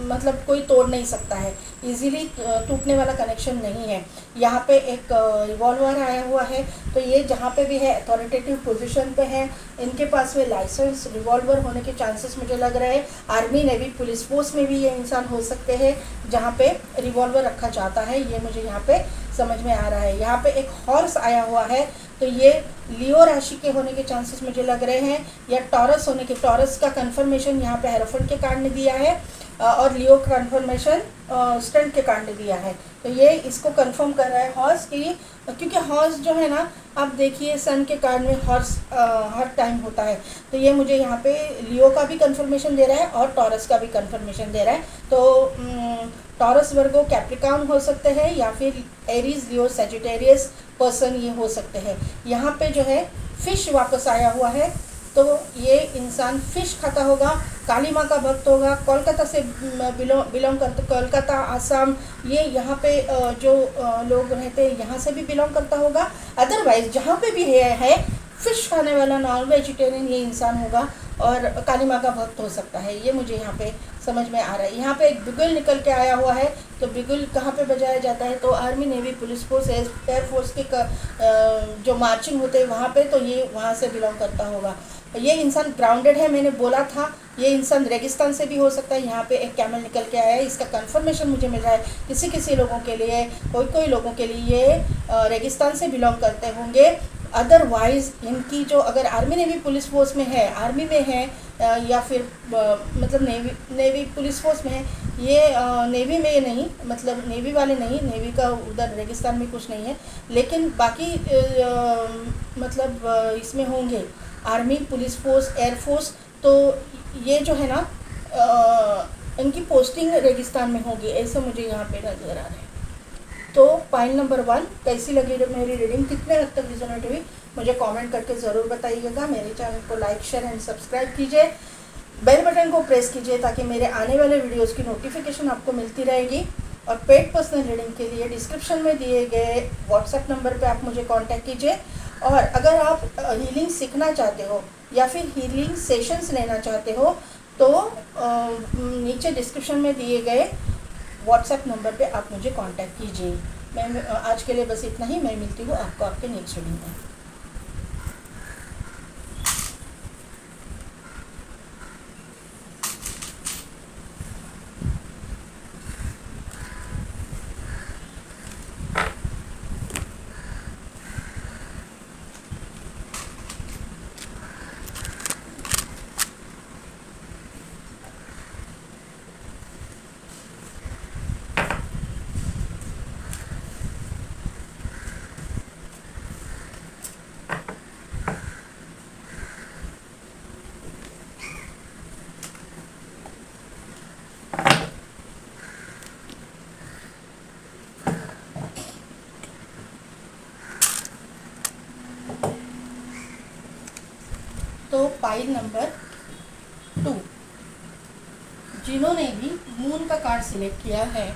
मतलब कोई तोड़ नहीं सकता है, ईज़िली टूटने वाला कनेक्शन नहीं है। यहाँ पे एक रिवॉल्वर आया हुआ है, तो ये जहाँ पे भी है अथॉरिटेटिव पोजीशन पे है, इनके पास में लाइसेंस रिवॉल्वर होने के चांसेस मुझे लग रहे हैं। आर्मी नेवी पुलिस फोर्स में भी ये इंसान हो सकते हैं जहाँ पे रिवॉल्वर रखा जाता है, ये मुझे यहाँ पे समझ में आ रहा है। यहाँ पे एक हॉर्स आया हुआ है, तो ये लियो राशि के होने के चांसेस मुझे लग रहे हैं, या टॉरस होने के। टॉरस का कंफर्मेशन यहाँ पे हेरोफेंट के कार्ड ने दिया है और लियो कंफर्मेशन स्टंट के कार्ड ने दिया है, तो ये इसको कंफर्म कर रहा है हॉर्स की। क्योंकि हॉर्स जो है ना, आप देखिए सन के कार्ड में हॉर्स हर टाइम होता है, तो ये मुझे यहाँ पे लियो का भी कंफर्मेशन दे रहा है और टॉरस का भी कंफर्मेशन दे रहा है। तो टॉरस वर्गो कैप्रिकॉर्न हो सकते हैं, या फिर एरीज लियो सैजिटेरियस पर्सन ये हो सकते हैं। यहाँ पे जो है फिश वापस आया हुआ है, तो ये इंसान फिश खाता होगा, काली माँ का भक्त होगा, कोलकाता से बिलोंग करते, कोलकाता आसाम, ये यहाँ पे जो लोग रहते हैं यहाँ से भी बिलोंग करता होगा। अदरवाइज जहाँ पे भी है फिश खाने वाला नॉन वेजिटेरियन ये इंसान होगा और काली माँ का भक्त हो सकता है, ये मुझे यहाँ पे समझ में आ रहा है। यहाँ पे एक बिगुल निकल के आया हुआ है, तो बिगुल कहाँ पे बजाया जाता है, तो army navy police force air force के जो मार्चिंग होते हैं वहाँ पे, तो ये वहाँ से बिलोंग करता होगा। ये इंसान ग्राउंडेड है, मैंने बोला था। ये इंसान रेगिस्तान से भी हो सकता है। यहाँ पे एक कैमल निकल के आया है, इसका कंफर्मेशन मुझे मिल रहा है। किसी लोगों के लिए, कोई लोगों के लिए ये रेगिस्तान से बिलोंग करते होंगे। अदरवाइज़ इनकी जो अगर आर्मी नेवी पुलिस फोर्स में है, आर्मी में है, या फिर मतलब नेवी पुलिस फोर्स में है, ये नेवी में नहीं, मतलब नेवी वाले नहीं, नेवी का उधर रेगिस्तान में कुछ नहीं है, लेकिन बाकी मतलब इसमें होंगे आर्मी, पुलिस फोर्स, एयरफोर्स, तो ये जो है ना इनकी पोस्टिंग रेगिस्तान में होगी, ऐसा मुझे यहाँ पे नजर आ रहा है। तो पाइल नंबर 1 कैसी लगी मेरी रीडिंग, कितने हद तक रिजोनेट हुई मुझे कमेंट करके ज़रूर बताइएगा। मेरे चैनल को लाइक, शेयर एंड सब्सक्राइब कीजिए, बेल बटन को प्रेस कीजिए ताकि मेरे आने वाले वीडियोस की नोटिफिकेशन आपको मिलती रहेगी। और पेड पर्सनल रीडिंग के लिए डिस्क्रिप्शन में दिए गए व्हाट्सएप नंबर पे आप मुझे कांटेक्ट कीजिए और अगर आप हीलिंग सीखना चाहते हो या फिर हीलिंग सेशंस लेना चाहते हो तो नीचे डिस्क्रिप्शन में दिए गए व्हाट्सएप नंबर पे आप मुझे कांटेक्ट कीजिए। मैं आज के लिए बस इतना ही। मैं मिलती हूँ आपको आपके नेक्स्ट वीडियो में। तो पाइल नंबर 2, जिन्होंने भी मून का कार्ड सिलेक्ट किया है,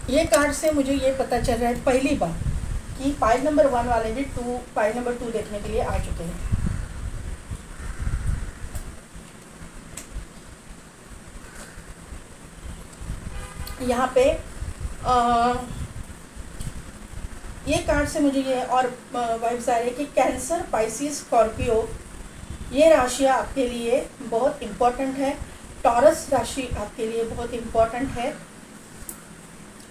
ये कार्ड से मुझे ये पता चल रहा है पहली बार कि पाइल नंबर 1 वाले भी पाइल नंबर 2 देखने के लिए आ चुके हैं। यहाँ पे ये कार्ड से मुझे ये और वाइब्स आ रही है कि कैंसर, पाइसिस, स्कॉर्पियो ये राशियाँ आपके लिए बहुत इम्पोर्टेंट है। टॉरस राशि आपके लिए बहुत इम्पोर्टेंट है।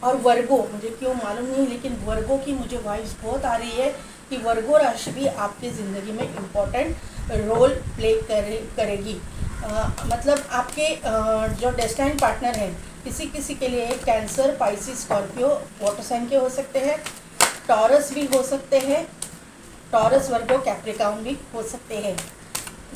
और वर्गो, मुझे क्यों मालूम नहीं, लेकिन वर्गो की मुझे वाइब्स बहुत आ रही है कि वर्गो राशि भी आपकी ज़िंदगी में इम्पोर्टेंट रोल प्ले करेगी। मतलब आपके जो डेस्टाइन पार्टनर हैं, किसी के लिए Cancer, Pisces, Scorpio water sign के हो सकते हैं, टॉरस भी हो सकते हैं, टॉरस, वर्गो, कैप्रिकॉर्न भी हो सकते हैं।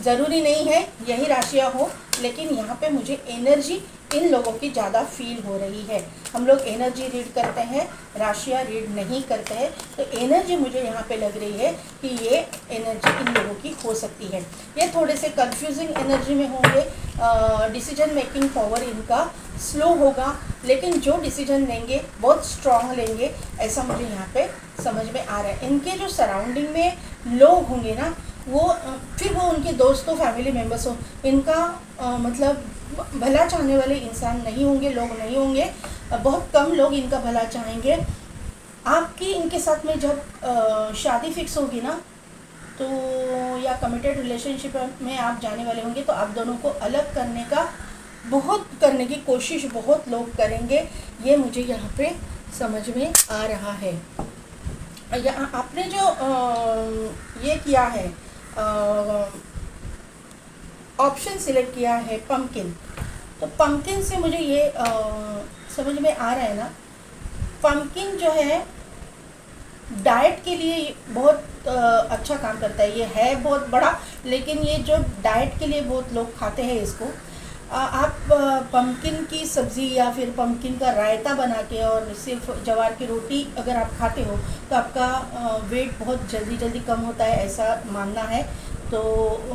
ज़रूरी नहीं है यही राशियाँ हो, लेकिन यहाँ पे मुझे एनर्जी इन लोगों की ज़्यादा फील हो रही है। हम लोग एनर्जी रीड करते हैं, राशियाँ रीड नहीं करते हैं, तो एनर्जी मुझे यहाँ पे लग रही है कि ये एनर्जी इन लोगों की हो सकती है। ये थोड़े से कंफ्यूजिंग एनर्जी में होंगे, डिसीजन मेकिंग पावर इनका स्लो होगा, लेकिन जो डिसीजन लेंगे बहुत स्ट्रांग लेंगे, ऐसा मुझे यहाँ पे समझ में आ रहा है। इनके जो सराउंडिंग में लोग होंगे ना, वो फिर वो उनके दोस्तों, फैमिली मेम्बर्स हो, इनका मतलब भला चाहने वाले इंसान नहीं होंगे, लोग नहीं होंगे। बहुत कम लोग इनका भला चाहेंगे। आपकी इनके साथ में जब शादी फिक्स होगी ना, तो या कमिटेड रिलेशनशिप में आप जाने वाले होंगे, तो आप दोनों को अलग करने की कोशिश बहुत लोग करेंगे। ये मुझे यहाँ पे समझ में आ रहा है। यहाँ आपने जो ये किया है, ऑप्शन सिलेक्ट किया है पम्पकिन, तो पम्पकिन से मुझे ये समझ में आ रहा है ना, पम्पकिन जो है डाइट के लिए बहुत अच्छा काम करता है। ये है बहुत बड़ा, लेकिन ये जो डाइट के लिए बहुत लोग खाते हैं इसको। आप पम्पकिन की सब्ज़ी या फिर पम्पकिन का रायता बना के और सिर्फ ज्वार की रोटी अगर आप खाते हो, तो आपका वेट बहुत जल्दी कम होता है, ऐसा मानना है। तो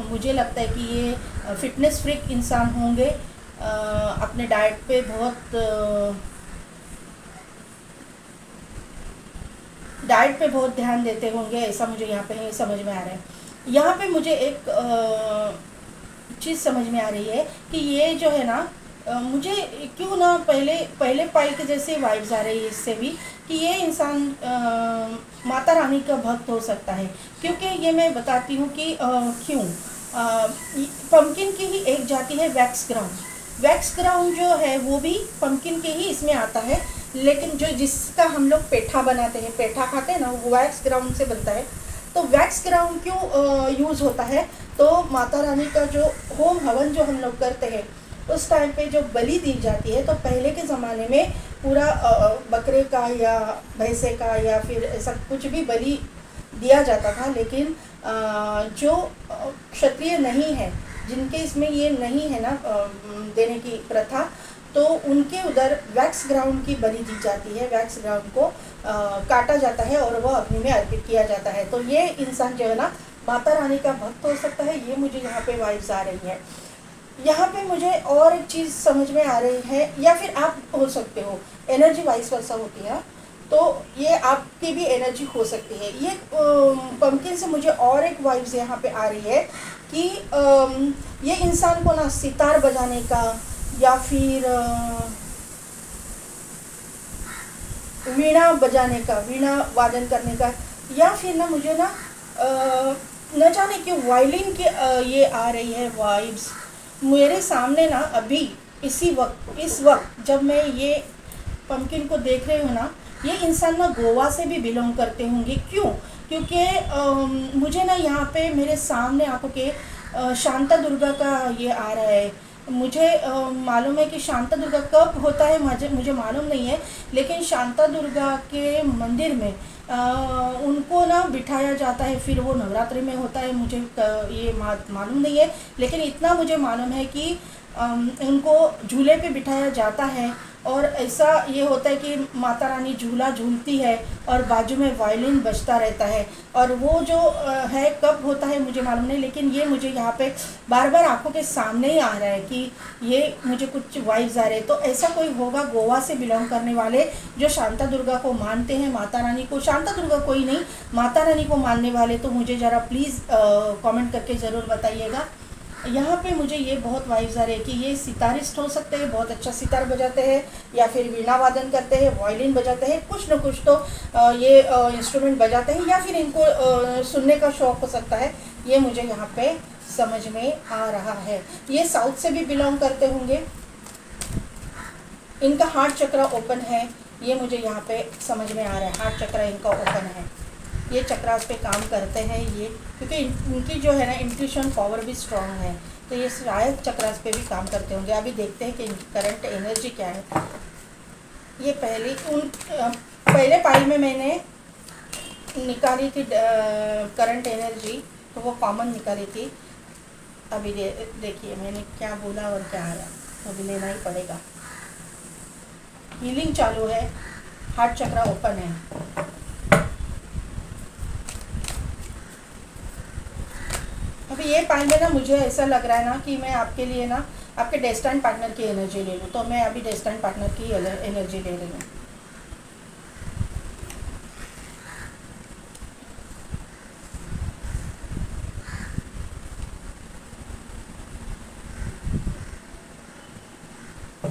मुझे लगता है कि ये फिटनेस फ्रीक इंसान होंगे, अपने डाइट पे बहुत ध्यान देते होंगे, ऐसा मुझे यहाँ पे समझ में आ रहा है। यहाँ पे मुझे एक चीज़ समझ में आ रही है कि ये जो है ना, मुझे क्यों ना पहले पाइल के जैसे वाइब्स आ रही है इससे भी, कि ये इंसान माता रानी का भक्त हो सकता है। क्योंकि ये मैं बताती हूँ कि क्यों। पम्पकिन की ही एक जाति है वैक्स ग्राउंड। वैक्स ग्राउंड जो है वो भी पम्पकिन के ही इसमें आता है, लेकिन जिसका हम लोग पेठा बनाते हैं, पेठा खाते हैं ना, वो वैक्स ग्राउंड से बनता है। तो वैक्स ग्राउंड क्यों यूज़ होता है, तो माता रानी का जो होम हवन जो हम लोग करते हैं, उस टाइम पे जो बलि दी जाती है, तो पहले के ज़माने में पूरा बकरे का या भैंसे का या फिर ऐसा कुछ भी बलि दिया जाता था। लेकिन जो क्षत्रिय नहीं है, जिनके इसमें ये नहीं है ना देने की प्रथा, तो उनके उधर वैक्स ग्राउंड की बलि दी जाती है। वैक्स ग्राउंड को काटा जाता है और वह अग्नि में अर्पित किया जाता है। तो ये इंसान जो है ना माता रानी का भक्त हो सकता है। ये मुझे यहाँ पे वाइब्स आ रही है। यहाँ पे मुझे और एक चीज़ समझ में आ रही है, या फिर आप हो सकते हो, एनर्जी वाइस वर्सा होती है। तो ये आपकी भी एनर्जी हो सकती है। ये पंपकिन से मुझे और एक वाइब्स यहाँ पे आ रही है कि ये इंसान को ना सितार बजाने का या फिर वीणा बजाने का, वीणा वादन करने का, या फिर ना मुझे ना न जाने क्यों वायलिन की ये आ रही है वाइब्स मेरे सामने ना अभी इस वक्त जब मैं ये पंपकिन को देख रही हूँ ना। ये इंसान ना गोवा से भी बिलोंग करते होंगे। क्यों? क्योंकि मुझे ना यहाँ पे मेरे सामने आंखों के शांता दुर्गा का ये आ रहा है। मुझे मालूम है कि शांता दुर्गा कब होता है मुझे मालूम नहीं है, लेकिन शांता दुर्गा के मंदिर में उनको ना बिठाया जाता है, फिर वो नवरात्रि में होता है। मुझे ये मालूम नहीं है, लेकिन इतना मुझे मालूम है कि उनको झूले पे बिठाया जाता है और ऐसा ये होता है कि माता रानी झूला झूलती है और बाजू में वायलिन बजता रहता है। और वो जो है कब होता है मुझे मालूम नहीं, लेकिन ये मुझे यहाँ पे बार बार आंखों के सामने ही आ रहा है कि ये मुझे कुछ वाइब्स आ रहे हैं। तो ऐसा कोई होगा गोवा से बिलोंग करने वाले जो शांता दुर्गा को मानते हैं, माता रानी को, शांता दुर्गा कोई नहीं, माता रानी को मानने वाले। तो मुझे ज़रा प्लीज़ कमेंट करके ज़रूर बताइएगा। यहाँ पे मुझे ये बहुत वाइब्स आ रहे हैं कि ये सितारिस्ट हो सकते हैं, बहुत अच्छा सितार बजाते हैं, या फिर वीणा वादन करते हैं, वायलिन बजाते हैं, कुछ न कुछ तो ये इंस्ट्रूमेंट बजाते हैं, या फिर इनको सुनने का शौक़ हो सकता है। ये मुझे यहाँ पे समझ में आ रहा है। ये साउथ से भी बिलोंग करते होंगे। इनका हार्ट चक्र ओपन है, ये मुझे यहाँ पे समझ में आ रहा है। हार्ट चक्र इनका ओपन है, ये चक्रास पे काम करते हैं ये, क्योंकि इनकी जो है ना इंट्यूशन पावर भी स्ट्रांग है, तो ये शायद चक्रास पे भी काम करते होंगे। अभी देखते हैं कि इनकी करंट एनर्जी क्या है। ये पहले पाई में मैंने निकाली थी करंट एनर्जी, तो वो कॉमन निकाली थी। अभी देखिए मैंने क्या बोला और क्या आया, अभी लेना ही पड़ेगा। हीलिंग चालू है, हार्ट चक्र ओपन है। अभी ये पाई में ना मुझे ऐसा लग रहा है ना कि मैं आपके लिए ना आपके डेस्टाइन पार्टनर की एनर्जी ले लूँ, तो मैं अभी डेस्टाइन पार्टनर की एनर्जी ले रही हूँ।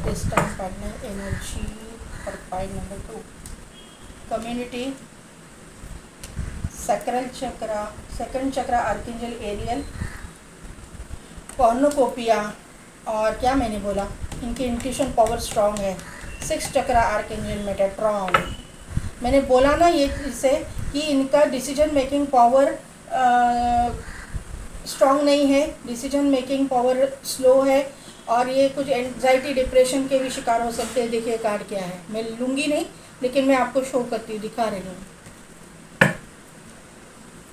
Destined partner energy for pie number 2, community, sacral chakra, second chakra archangel Ariel, cornucopia, और क्या मैंने बोला, इनकी इंट्यूशन पावर स्ट्रांग है। 6 चक्रा आर्कएंजल मेटाट्रॉन। मैंने बोला ना ये इससे कि इनका डिसीजन मेकिंग पावर स्ट्रांग नहीं है, डिसीजन मेकिंग पावर स्लो है, और ये कुछ एंजाइटी डिप्रेशन के भी शिकार हो सकते हैं। देखिए कार्ड क्या है, मैं लूँगी नहीं, लेकिन मैं आपको शो करती हूँ, दिखा रही हूँ।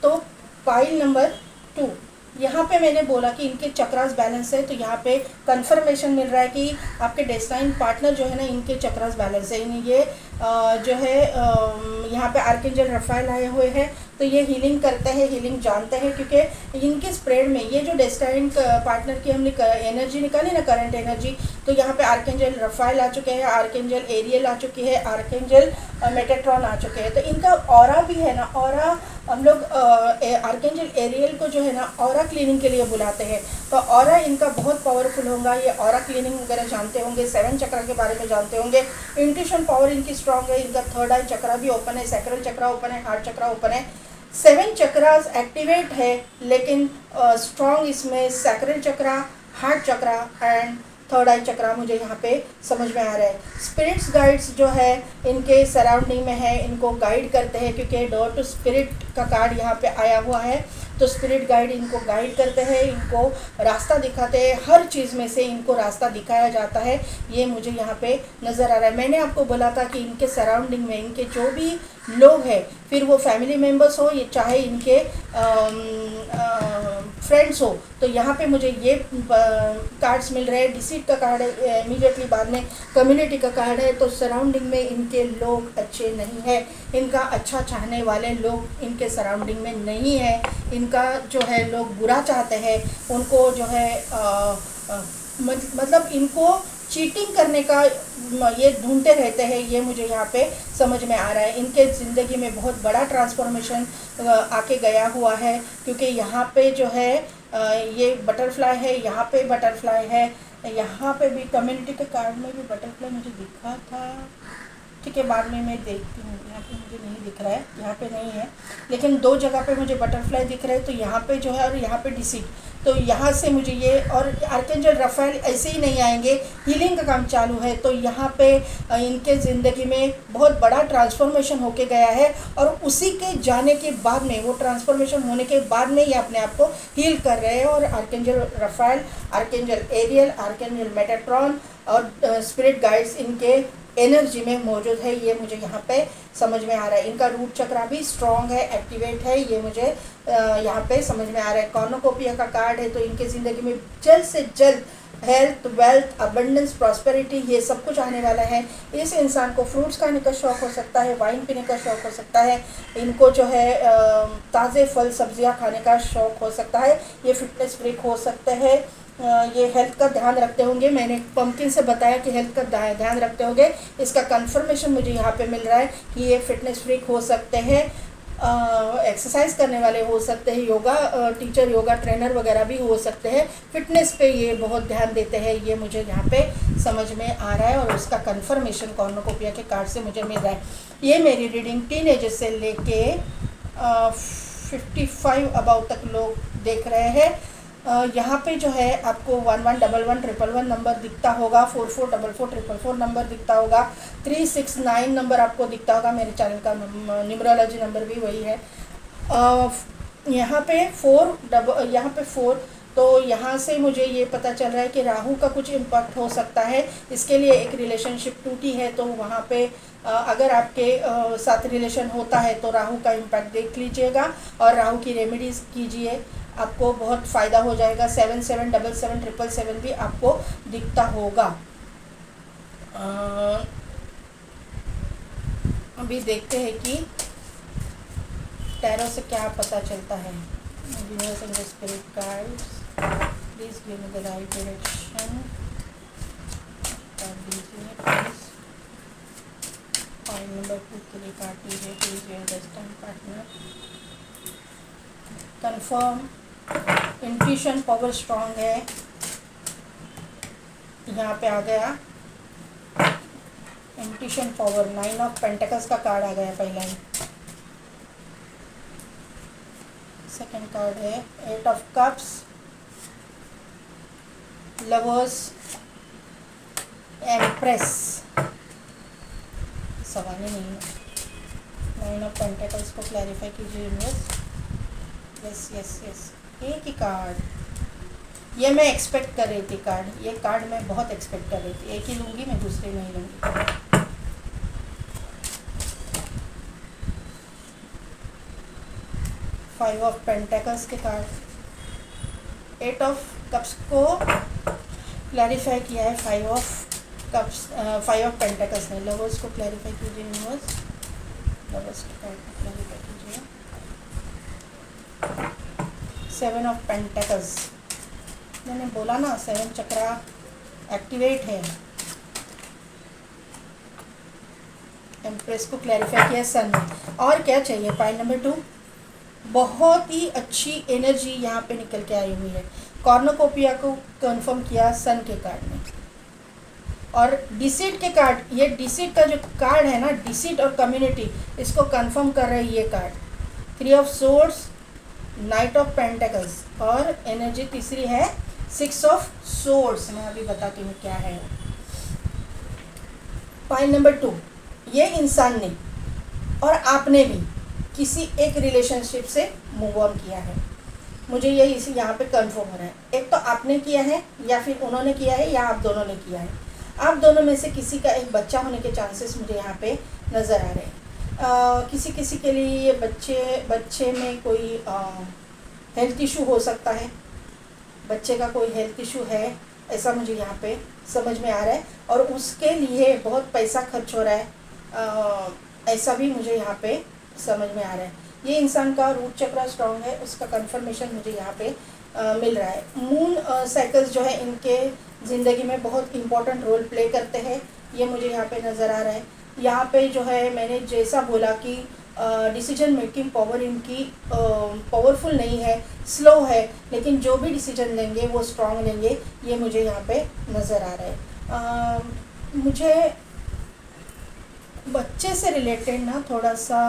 तो पाइल नंबर 2, यहाँ पे मैंने बोला कि इनके चक्रास बैलेंस है, तो यहाँ पे कंफर्मेशन मिल रहा है कि आपके डेस्टाइन पार्टनर जो है ना, इनके चक्रास बैलेंस है। ये जो है यहाँ पे आर्कएंजल रफाएल आए हुए हैं, तो ये हीलिंग करते हैं, हीलिंग जानते हैं, क्योंकि इनके स्प्रेड में ये जो डेस्टाइन पार्टनर की हमने एनर्जी निकाली ना, करंट एनर्जी, तो यहाँ पे आर्कएंजल रफाएल आ चुके हैं, आर्कएंजल एरियल आ चुकी है, आर्कएंजल मेटाट्रॉन आ चुके हैं। तो इनका ऑरा भी है ना, ऑरा हम लोग आर्कएंजल एरियल को जो है ना ऑरा क्लीनिंग के लिए बुलाते हैं, तो ऑरा इनका बहुत पावरफुल होगा। ये ऑरा क्लीनिंग वगैरह जानते होंगे, 7 चक्र के बारे में जानते होंगे। इंट्यूशन पावर इनकी स्ट्रांग है, इनका थर्ड आई चक्रा भी ओपन है, सैक्रल चक्रा ओपन है, हार्ट चक्रा ओपन है। 7 चक्रास एक्टिवेट है, लेकिन स्ट्रांग इसमें sacral chakra, heart chakra and third eye chakra मुझे यहाँ पे समझ में आ रहा है। स्पिरिट्स गाइड्स जो है इनके सराउंडिंग में है, इनको गाइड करते हैं, क्योंकि डोर टू स्पिरिट का कार्ड यहाँ पे आया हुआ है, तो स्पिरिट गाइड इनको गाइड करते हैं, इनको रास्ता दिखाते हैं, हर चीज़ में से इनको रास्ता दिखाया जाता है। ये मुझे यहाँ पे नज़र आ रहा है। मैंने आपको बोला था कि इनके सराउंडिंग में इनके जो भी लोग हैं, फिर वो फैमिली मेम्बर्स हो, ये चाहे इनके फ्रेंड्स हो, तो यहाँ पे मुझे ये कार्ड्स मिल रहे हैं। डिसीट का कार्ड है, इमीडिएटली बाद में कम्युनिटी का कार्ड है, तो सराउंडिंग में इनके लोग अच्छे नहीं हैं, इनका अच्छा चाहने वाले लोग इनके सराउंडिंग में नहीं है, इनका जो है लोग बुरा चाहते हैं, उनको जो है मतलब इनको चीटिंग करने का ये ढूंढते रहते हैं, ये मुझे यहाँ पे समझ में आ रहा है। इनके ज़िंदगी में बहुत बड़ा ट्रांसफॉर्मेशन आके गया हुआ है, क्योंकि यहाँ पे जो है ये बटरफ्लाई है, यहाँ पे बटरफ्लाई है, यहाँ पे भी कम्युनिटी के कार्ड में भी बटरफ्लाई मुझे दिखा था। ठीक है, बाद में मैं देखती हूँ। यहाँ पे मुझे नहीं दिख रहा है, यहाँ पे नहीं है, लेकिन दो जगह पे मुझे बटरफ्लाई दिख रहा है। तो यहाँ पे जो है और यहाँ पे डिसीट, तो यहाँ से मुझे ये, और आर्कएंजल रफाएल ऐसे ही नहीं आएंगे, हीलिंग का काम चालू है। तो यहाँ पे इनके ज़िंदगी में बहुत बड़ा ट्रांसफॉर्मेशन होके गया है, और उसी के जाने के बाद में, वो ट्रांसफॉर्मेशन होने के बाद में ये अपने आप को हील कर रहे हैं। और archangel Raphael, archangel Ariel, archangel Metatron और स्पिरिट गाइड्स इनके एनर्जी में मौजूद है, ये मुझे यहाँ पे समझ में आ रहा है। इनका रूट चक्रा भी स्ट्रॉन्ग है, एक्टिवेट है, ये मुझे यहाँ पे समझ में आ रहा है। कॉर्नुकोपिया का कार्ड है, तो इनके ज़िंदगी में जल्द से जल्द हेल्थ, वेल्थ, अबंडेंस, प्रॉस्पेरिटी, ये सब कुछ आने वाला है। इस इंसान को फ्रूट्स खाने का शौक़ हो सकता है, वाइन पीने का शौक़ हो सकता है, इनको जो है ताज़े फल सब्जियाँ खाने का शौक़ हो सकता है, ये फिटनेस फ्रीक हो सकते हैं, ये हेल्थ का ध्यान रखते होंगे। मैंने पंपकिन से बताया कि हेल्थ का ध्यान रखते होंगे, इसका कंफर्मेशन मुझे यहाँ पे मिल रहा है कि ये फिटनेस फ्रीक हो सकते हैं, एक्सरसाइज करने वाले हो सकते हैं, योगा टीचर, योगा ट्रेनर वगैरह भी हो सकते हैं। फिटनेस पे ये बहुत ध्यान देते हैं, ये मुझे यहाँ पे समझ में आ रहा है, और उसका कंफर्मेशन कॉर्नुकोपिया के कार्ड से मुझे मिल रहा है। ये मेरी रीडिंग टीनेजर से लेके 55 अबाउ तक लोग देख रहे हैं। यहाँ पे जो है आपको 11111111 नंबर दिखता होगा, 444444 नंबर दिखता होगा, 369 नंबर आपको दिखता होगा। मेरे चैनल का न्यूमरोलॉजी नंबर भी वही है। यहाँ पे 4, तो यहाँ से मुझे ये पता चल रहा है कि राहु का कुछ इम्पैक्ट हो सकता है। इसके लिए एक रिलेशनशिप टूटी है, तो वहाँ पे अगर आपके साथ रिलेशन होता है तो राहु का इम्पैक्ट देख लीजिएगा और राहु की रेमेडीज़ कीजिए, आपको बहुत फ़ायदा हो जाएगा। 777777 भी आपको दिखता होगा। अभी देखते हैं कि टैरो से क्या पता चलता है। Universe and spirit guides, please give me the right direction. Please point number 2 के लिए काट लीजिए, please your understand partner. Confirm, intuition power strong है, यहाँ पे आ गया इंट्यूशन पावर। 9 ऑफ पेंटिकल्स का कार्ड आ गया पहला ही। सेकंड कार्ड है 8 ऑफ कप्स, लवर्स, एम्प्रेस, सवाल ही नहीं है। 9 ऑफ पेंटिकल्स को क्लैरिफाई कीजिए यूनिवर्स। यस यस यस, एक ही कार्ड, ये मैं एक्सपेक्ट कर रही थी कार्ड, ये कार्ड मैं बहुत एक्सपेक्ट कर रही थी। एक ही लूँगी मैं, दूसरी नहीं लूँगी। 5 ऑफ पेंटिकल्स के कार्ड, 8 ऑफ कप्स को क्लैरिफाई किया है। 5 ऑफ पेंटिकल्स ने। लवर्स को क्लैरिफाई कीजिए यूनिवर्स, लवर्स के कार्ड को क्लैरिफाई कीजिए। 7 ऑफ पेंटिकल्स, मैंने बोला ना 7 चक्रा एक्टिवेट है। एम्प्रेस को क्लैरिफाई किया सन में। और क्या चाहिए? पॉइंट नंबर 2, बहुत ही अच्छी एनर्जी यहाँ पे निकल के आई हुई है। कॉर्नुकोपिया को कंफर्म किया सन के कार्ड में। और डिसीट के कार्ड, ये डिसीट का जो कार्ड है ना, डिसीट और कम्युनिटी, इसको कंफर्म कर रहे हैं ये card. 3 of swords, night of pentacles, और एनर्जी तीसरी है 6 ऑफ सोर्ड्स। मैं अभी बताती हूँ क्या है। पॉइंट नंबर 2, ये इंसान ने और आपने भी किसी एक रिलेशनशिप से मूव ऑन किया है। मुझे ये इसी यहाँ पे कंफर्म हो रहा है। एक तो आपने किया है, या फिर उन्होंने किया है, या आप दोनों ने किया है। आप दोनों में से किसी का एक बच्चा होने के चांसेस मुझे यहाँ पे नज़र आ रहे हैं। किसी किसी के लिए ये बच्चे में कोई हेल्थ इशू हो सकता है, बच्चे का कोई हेल्थ इशू है, ऐसा मुझे यहाँ पे समझ में आ रहा है। और उसके लिए बहुत पैसा खर्च हो रहा है, ऐसा भी मुझे यहाँ पे समझ में आ रहा है। ये इंसान का रूट चक्र स्ट्रॉन्ग है, उसका कंफर्मेशन मुझे यहाँ पे मिल रहा है। मून साइकिल्स जो है इनके ज़िंदगी में बहुत इम्पोर्टेंट रोल प्ले करते हैं, ये मुझे यहाँ पे नज़र आ रहा है। यहाँ पे जो है मैंने जैसा बोला कि डिसीजन मेकिंग पावर इनकी पावरफुल नहीं है, स्लो है, लेकिन जो भी डिसीजन लेंगे वो स्ट्रांग लेंगे, ये मुझे यहाँ पे नज़र आ रहा है। मुझे बच्चे से रिलेटेड ना थोड़ा सा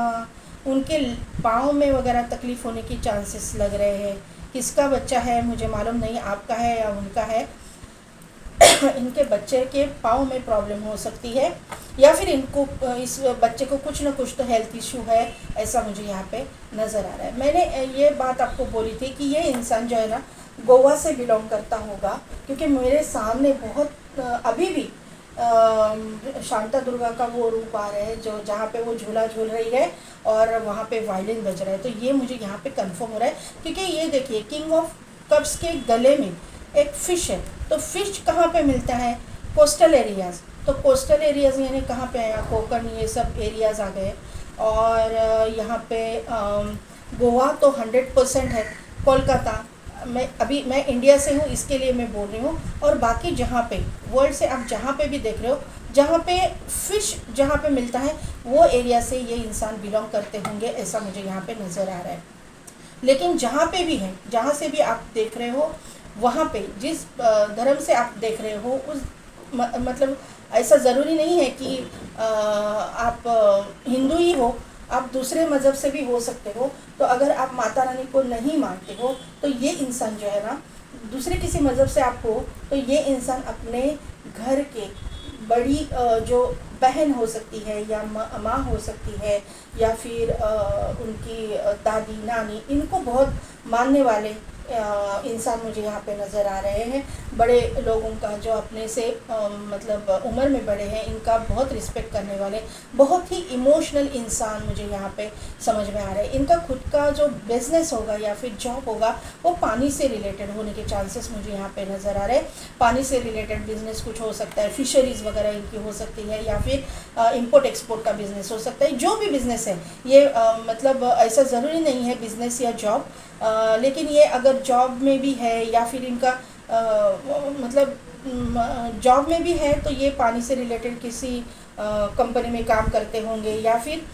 उनके पाँव में वगैरह तकलीफ़ होने की चांसेस लग रहे हैं। किसका बच्चा है मुझे मालूम नहीं, आपका है या उनका है। इनके बच्चे के पाँव में प्रॉब्लम हो सकती है, या फिर इनको इस बच्चे को कुछ ना कुछ तो हेल्थ इशू है, ऐसा मुझे यहाँ पे नज़र आ रहा है। मैंने ये बात आपको बोली थी कि ये इंसान जो है ना गोवा से बिलोंग करता होगा, क्योंकि मेरे सामने बहुत अभी भी शांता दुर्गा का वो रूप आ रहा है जो जहाँ पे वो झूला झूल रही है और वहाँ पे वायलिन बज रहा है। तो ये मुझे यहाँ पे कंफर्म हो रहा है, क्योंकि ये देखिए किंग ऑफ कप्स के गले में एक फ़िश है। तो फिश कहाँ पे मिलता है? Coastal areas. तो कोस्टल एरियाज़ यानी कहाँ पे आया? कोकण, ये सब एरियाज़ आ गए। और यहाँ पे गोवा तो 100% है। कोलकाता, मैं इंडिया से हूँ इसके लिए मैं बोल रही हूँ। और बाकी जहाँ पे वर्ल्ड से आप जहाँ पे भी देख रहे हो, जहाँ पे फ़िश जहाँ पे मिलता है वो एरिया से ये इंसान बिलोंग करते होंगे, ऐसा मुझे यहाँ पे नज़र आ रहा है। लेकिन जहाँ पे भी है, जहाँ से भी आप देख रहे हो, वहाँ पे जिस धर्म से आप देख रहे हो उस मतलब ऐसा ज़रूरी नहीं है कि आप हिंदू ही हो, आप दूसरे मज़हब से भी हो सकते हो। तो अगर आप माता रानी को नहीं मानते हो तो ये इंसान जो है ना, दूसरे किसी मज़हब से आप हो, तो ये इंसान अपने घर के बड़ी जो बहन हो सकती है या माँ हो सकती है या फिर उनकी दादी नानी, इनको बहुत मानने वाले इंसान मुझे यहाँ पे नज़र आ रहे हैं। बड़े लोगों का जो अपने से मतलब उम्र में बड़े हैं, इनका बहुत रिस्पेक्ट करने वाले बहुत ही इमोशनल इंसान मुझे यहाँ पे समझ में आ रहे हैं। इनका खुद का जो बिज़नेस होगा या फिर जॉब होगा वो पानी से रिलेटेड होने के चांसेस मुझे यहाँ पे नज़र आ रहे हैं। पानी से रिलेटेड बिज़नेस कुछ हो सकता है, फिशरीज़ वगैरह इनकी हो सकती है, या फिर इंपोर्ट एक्सपोर्ट का बिज़नेस हो सकता है। जो भी बिज़नेस है ये मतलब ऐसा ज़रूरी नहीं है बिज़नेस या जॉब, लेकिन ये अगर जॉब में भी है या फिर इनका मतलब जॉब में भी है तो ये पानी से रिलेटेड किसी कंपनी में काम करते होंगे, या फिर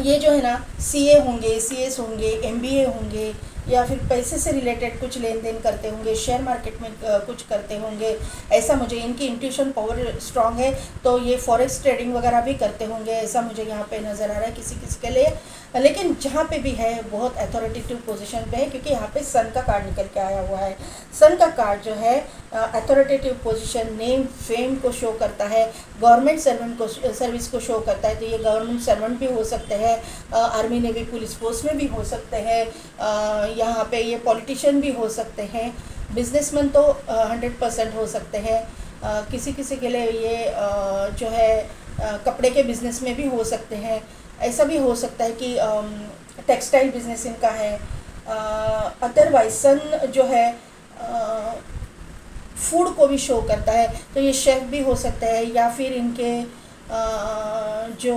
ये जो है ना सीए होंगे, सीएस होंगे, एमबीए होंगे, या फिर पैसे से रिलेटेड कुछ लेन देन करते होंगे, शेयर मार्केट में कुछ करते होंगे, ऐसा मुझे इनकी इंट्यूशन पावर स्ट्रांग है। तो ये फॉरेक्स ट्रेडिंग वगैरह भी करते होंगे, ऐसा मुझे यहाँ पे नज़र आ रहा है किसी किसी के लिए। लेकिन जहाँ पे भी है बहुत अथॉरिटेटिव पोजीशन पे है, क्योंकि यहाँ पे सन का कार्ड निकल के आया हुआ है। सन का कार्ड जो है अथॉरिटेटिव पोजीशन, नेम, फेम को शो करता है, गवर्नमेंट सर्वेंट को सर्विस को शो करता है। तो ये गवर्नमेंट सर्वेंट भी हो सकते हैं, आर्मी नेवी पुलिस फोर्स में भी हो सकते हैं, यहाँ पे ये पॉलिटिशियन भी हो सकते हैं, बिजनेसमैन तो 100% हो सकते हैं। किसी किसी के लिए ये जो है कपड़े के बिज़नेस में भी हो सकते हैं। ऐसा भी हो सकता है कि टेक्सटाइल बिजनेस इनका है। अदरवाइज सन जो है फूड को भी शो करता है, तो ये शेफ़ भी हो सकता है, या फिर इनके जो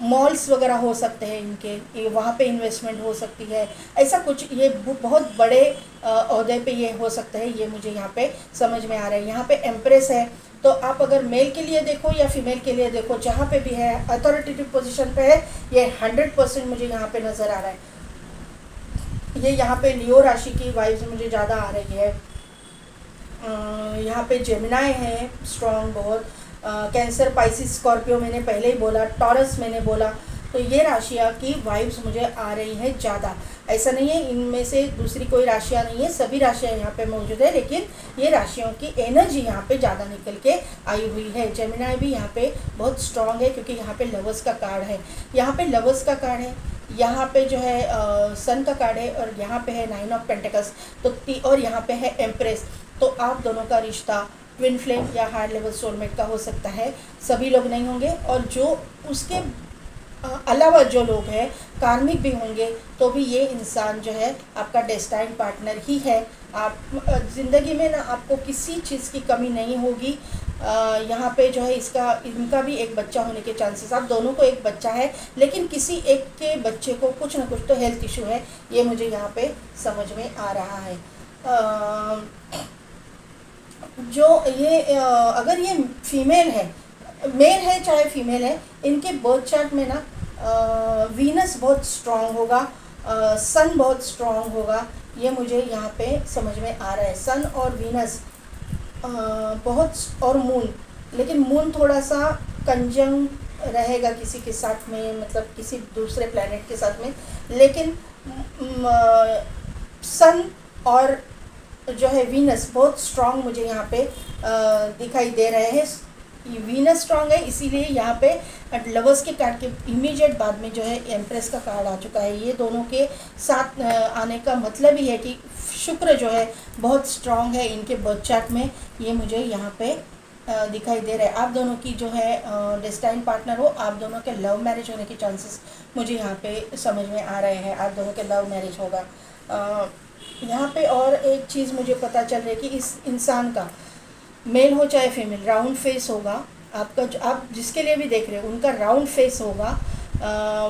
मॉल्स वगैरह हो सकते हैं इनके, ये वहाँ पे इन्वेस्टमेंट हो सकती है। ऐसा कुछ ये बहुत बड़े ओहदे पे ये हो सकता है, ये मुझे यहाँ पे समझ में आ रहा है। यहाँ पे एम्प्रेस है, तो आप अगर मेल के लिए देखो या फीमेल के लिए देखो, जहाँ पे भी है अथॉरिटेटिव पोजीशन पे है, ये 100% मुझे यहाँ पे नज़र आ रहा है। ये यहाँ पे लियो राशि की वाइब्स मुझे ज़्यादा आ रही है। यहाँ पे जेमिनाई है स्ट्रॉन्ग बहुत, कैंसर, पाइसिस, स्कॉर्पियो मैंने पहले ही बोला, टॉरस मैंने बोला। तो ये राशियाँ की वाइब्स मुझे आ रही है ज़्यादा। ऐसा नहीं है इनमें से दूसरी कोई राशियाँ नहीं है, सभी राशियाँ यहाँ पे मौजूद है, लेकिन ये राशियों की एनर्जी यहाँ पे ज़्यादा निकल के आई हुई है। जेमिनाई भी यहाँ पे बहुत स्ट्रॉन्ग है, क्योंकि यहाँ पे लवर्स का कार्ड है, यहाँ पे लवर्स का कार्ड है, यहाँ पे जो है सन का कार्ड है, और यहाँ पे है 9 ऑफ पेंटिकल्स, तो और यहाँ पे है एम्प्रेस। तो आप दोनों का रिश्ता ट्विन फ्लेम या हायर लेवल सोलमेट का हो सकता है। सभी लोग नहीं होंगे, और जो उसके अलावा जो लोग हैं कार्मिक भी होंगे, तो भी ये इंसान जो है आपका डेस्टाइन पार्टनर ही है। आप ज़िंदगी में ना आपको किसी चीज़ की कमी नहीं होगी। यहाँ पे जो है इनका भी एक बच्चा होने के चांसेस, आप दोनों को एक बच्चा है, लेकिन किसी एक के बच्चे को कुछ ना कुछ तो हेल्थ इशू है, ये मुझे यहाँ पे समझ में आ रहा है। जो ये अगर ये फीमेल है, मेल है चाहे फीमेल है, इनके बर्थ चार्ट में ना वीनस बहुत स्ट्रांग होगा, सन बहुत स्ट्रांग होगा, ये मुझे यहाँ पे समझ में आ रहा है। सन और वीनस बहुत, और मून, लेकिन मून थोड़ा सा कंजंग रहेगा किसी के साथ में, मतलब किसी दूसरे प्लैनेट के साथ में, लेकिन सन और जो है वीनस बहुत स्ट्रांग मुझे यहाँ पे दिखाई दे रहे हैं। वीनस स्ट्रांग है, इसीलिए यहाँ पे लवर्स के कार्ड के इमीडिएट बाद में जो है एम्प्रेस का कार्ड आ चुका है। ये दोनों के साथ आने का मतलब ही है कि शुक्र जो है बहुत स्ट्रांग है इनके बर्थ चार्ट में, ये मुझे यहाँ पे दिखाई दे रहा है। आप दोनों की जो है डेस्टाइन पार्टनर हो, आप दोनों के लव मैरिज होने के चांसेस मुझे यहाँ पे समझ में आ रहे हैं। आप दोनों के लव मैरिज होगा यहाँ पे। और एक चीज़ मुझे पता चल रही है कि इस इंसान का, मेल हो चाहे फीमेल, राउंड फेस होगा आपका, जो आप जिसके लिए भी देख रहे हो उनका राउंड फेस होगा,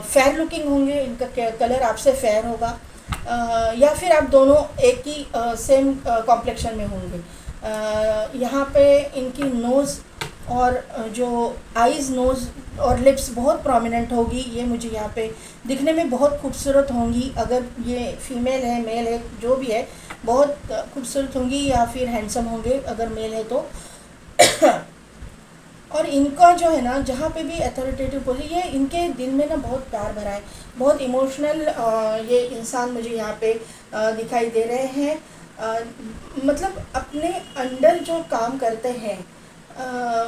फेयर लुकिंग होंगे, इनका कलर आपसे फेयर होगा, या फिर आप दोनों एक ही सेम कॉम्प्लेक्शन में होंगे। यहाँ पे इनकी नोज़ और जो आइज़, नोज़ और लिप्स बहुत प्रोमिनेंट होगी, ये मुझे यहाँ पे दिखने में बहुत खूबसूरत होंगी। अगर ये फीमेल है मेल है जो भी है, बहुत खूबसूरत होंगी, या फिर हैंडसम होंगे अगर मेल है तो। और इनका जो है ना, जहाँ पे भी अथॉरिटेटिव पोजीशन, ये इनके दिल में ना बहुत प्यार भरा है, बहुत इमोशनल ये इंसान मुझे यहाँ पे दिखाई दे रहे हैं। मतलब अपने अंडर जो काम करते हैं,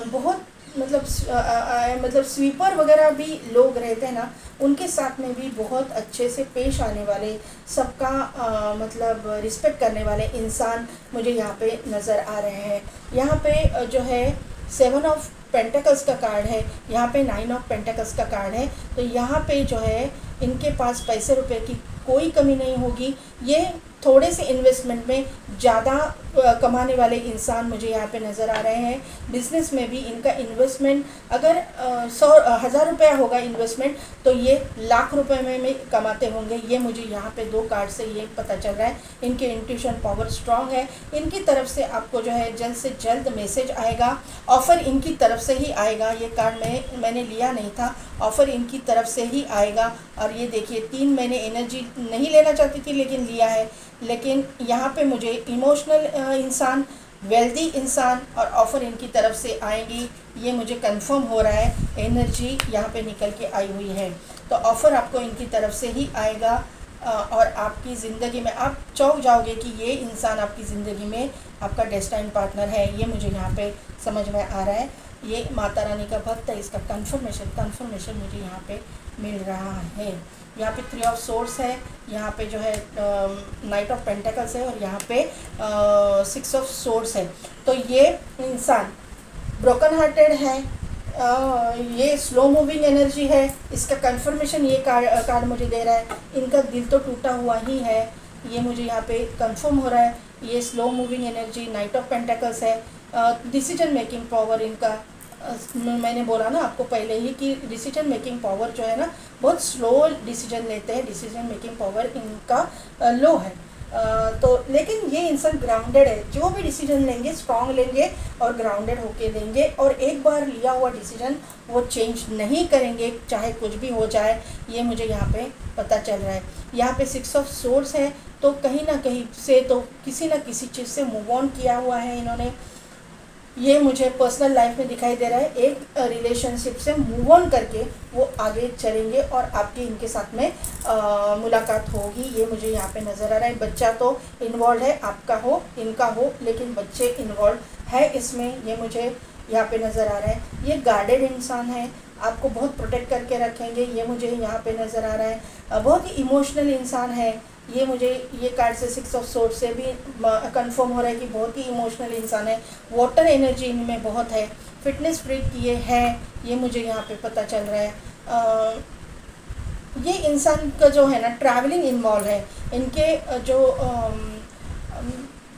बहुत मतलब स्वीपर वगैरह भी लोग रहते हैं ना, उनके साथ में भी बहुत अच्छे से पेश आने वाले, सबका मतलब रिस्पेक्ट करने वाले इंसान मुझे यहाँ पे नज़र आ रहे हैं। यहाँ पे जो है 7 ऑफ पेंटिकल्स का कार्ड है, यहाँ पे 9 ऑफ पेंटिकल्स का कार्ड है। तो यहाँ पे जो है इनके पास पैसे रुपए की कोई कमी नहीं होगी। ये थोड़े से इन्वेस्टमेंट में ज़्यादा कमाने वाले इंसान मुझे यहाँ पे नज़र आ रहे हैं। बिज़नेस में भी इनका इन्वेस्टमेंट अगर 100,000 रुपया होगा इन्वेस्टमेंट, तो ये लाख रुपए में कमाते होंगे, ये मुझे यहाँ पे 2 कार्ड से ये पता चल रहा है। इनके इंट्यूशन पावर स्ट्रांग है, इनकी तरफ से आपको जो है जल्द से जल्द मैसेज आएगा, ऑफ़र इनकी तरफ से ही आएगा। ये कार्ड मैंने लिया नहीं था, ऑफ़र इनकी तरफ से ही आएगा। और ये देखिए 3 महीने एनर्जी नहीं लेना चाहती थी लेकिन लिया है। लेकिन यहाँ पे मुझे इमोशनल इंसान, वेल्दी इंसान और ऑफ़र इनकी तरफ से आएंगी, ये मुझे कंफर्म हो रहा है। एनर्जी यहाँ पे निकल के आई हुई है, तो ऑफ़र आपको इनकी तरफ से ही आएगा। और आपकी ज़िंदगी में आप चौंक जाओगे कि ये इंसान आपकी ज़िंदगी में आपका डेस्टाइन पार्टनर है, ये मुझे यहाँ पे समझ में आ रहा है। ये माता रानी का भक्त है, इसका कन्फर्मेशन मुझे यहाँ पे मिल रहा है। यहाँ पे 3 ऑफ सोर्स है, यहाँ पे जो है नाइट ऑफ पेंटिकल्स है, और यहाँ पे 6 ऑफ सोर्स है। तो ये इंसान ब्रोकन हार्टेड है, ये स्लो मूविंग एनर्जी है, इसका कन्फर्मेशन ये कार्ड मुझे दे रहा है। इनका दिल तो टूटा हुआ ही है, ये मुझे यहाँ पे कंफर्म हो रहा है। ये slow moving energy, night of pentacles है। डिसीजन मेकिंग पावर इनका, मैंने बोला ना आपको पहले ही कि डिसीजन मेकिंग पावर जो है ना, बहुत स्लो डिसीजन लेते हैं, डिसीजन मेकिंग पावर इनका लो है। तो लेकिन ये इंसान ग्राउंडेड है, जो भी डिसीजन लेंगे स्ट्रांग लेंगे और ग्राउंडेड होके लेंगे, और एक बार लिया हुआ डिसीजन वो चेंज नहीं करेंगे चाहे कुछ भी हो जाए, ये मुझे यहाँ पे पता चल रहा है। यहाँ पे 6 ऑफ सोर्स है, तो कहीं ना कहीं से तो किसी न किसी चीज़ से मूव ऑन किया हुआ है इन्होंने, ये मुझे पर्सनल लाइफ में दिखाई दे रहा है। एक रिलेशनशिप से मूव ऑन करके वो आगे चलेंगे और आपकी इनके साथ में मुलाकात होगी, ये मुझे यहाँ पे नज़र आ रहा है। बच्चा तो इन्वॉल्व है, आपका हो इनका हो, लेकिन बच्चे इन्वॉल्व है इसमें, ये मुझे यहाँ पे नज़र आ रहा है। ये गार्डेड इंसान है, आपको बहुत प्रोटेक्ट करके रखेंगे, ये मुझे यहाँ पे नज़र आ रहा है। बहुत ही इमोशनल इंसान है, ये मुझे ये कार्ड से 6 ऑफ सोर्ड से भी कंफर्म हो रहा है कि बहुत ही इमोशनल इंसान है। वाटर एनर्जी इनमें बहुत है, फिटनेस फ्रीक ये है, ये मुझे यहाँ पे पता चल रहा है। ये इंसान का जो है ना ट्रैवलिंग इन्वॉल्व है, इनके जो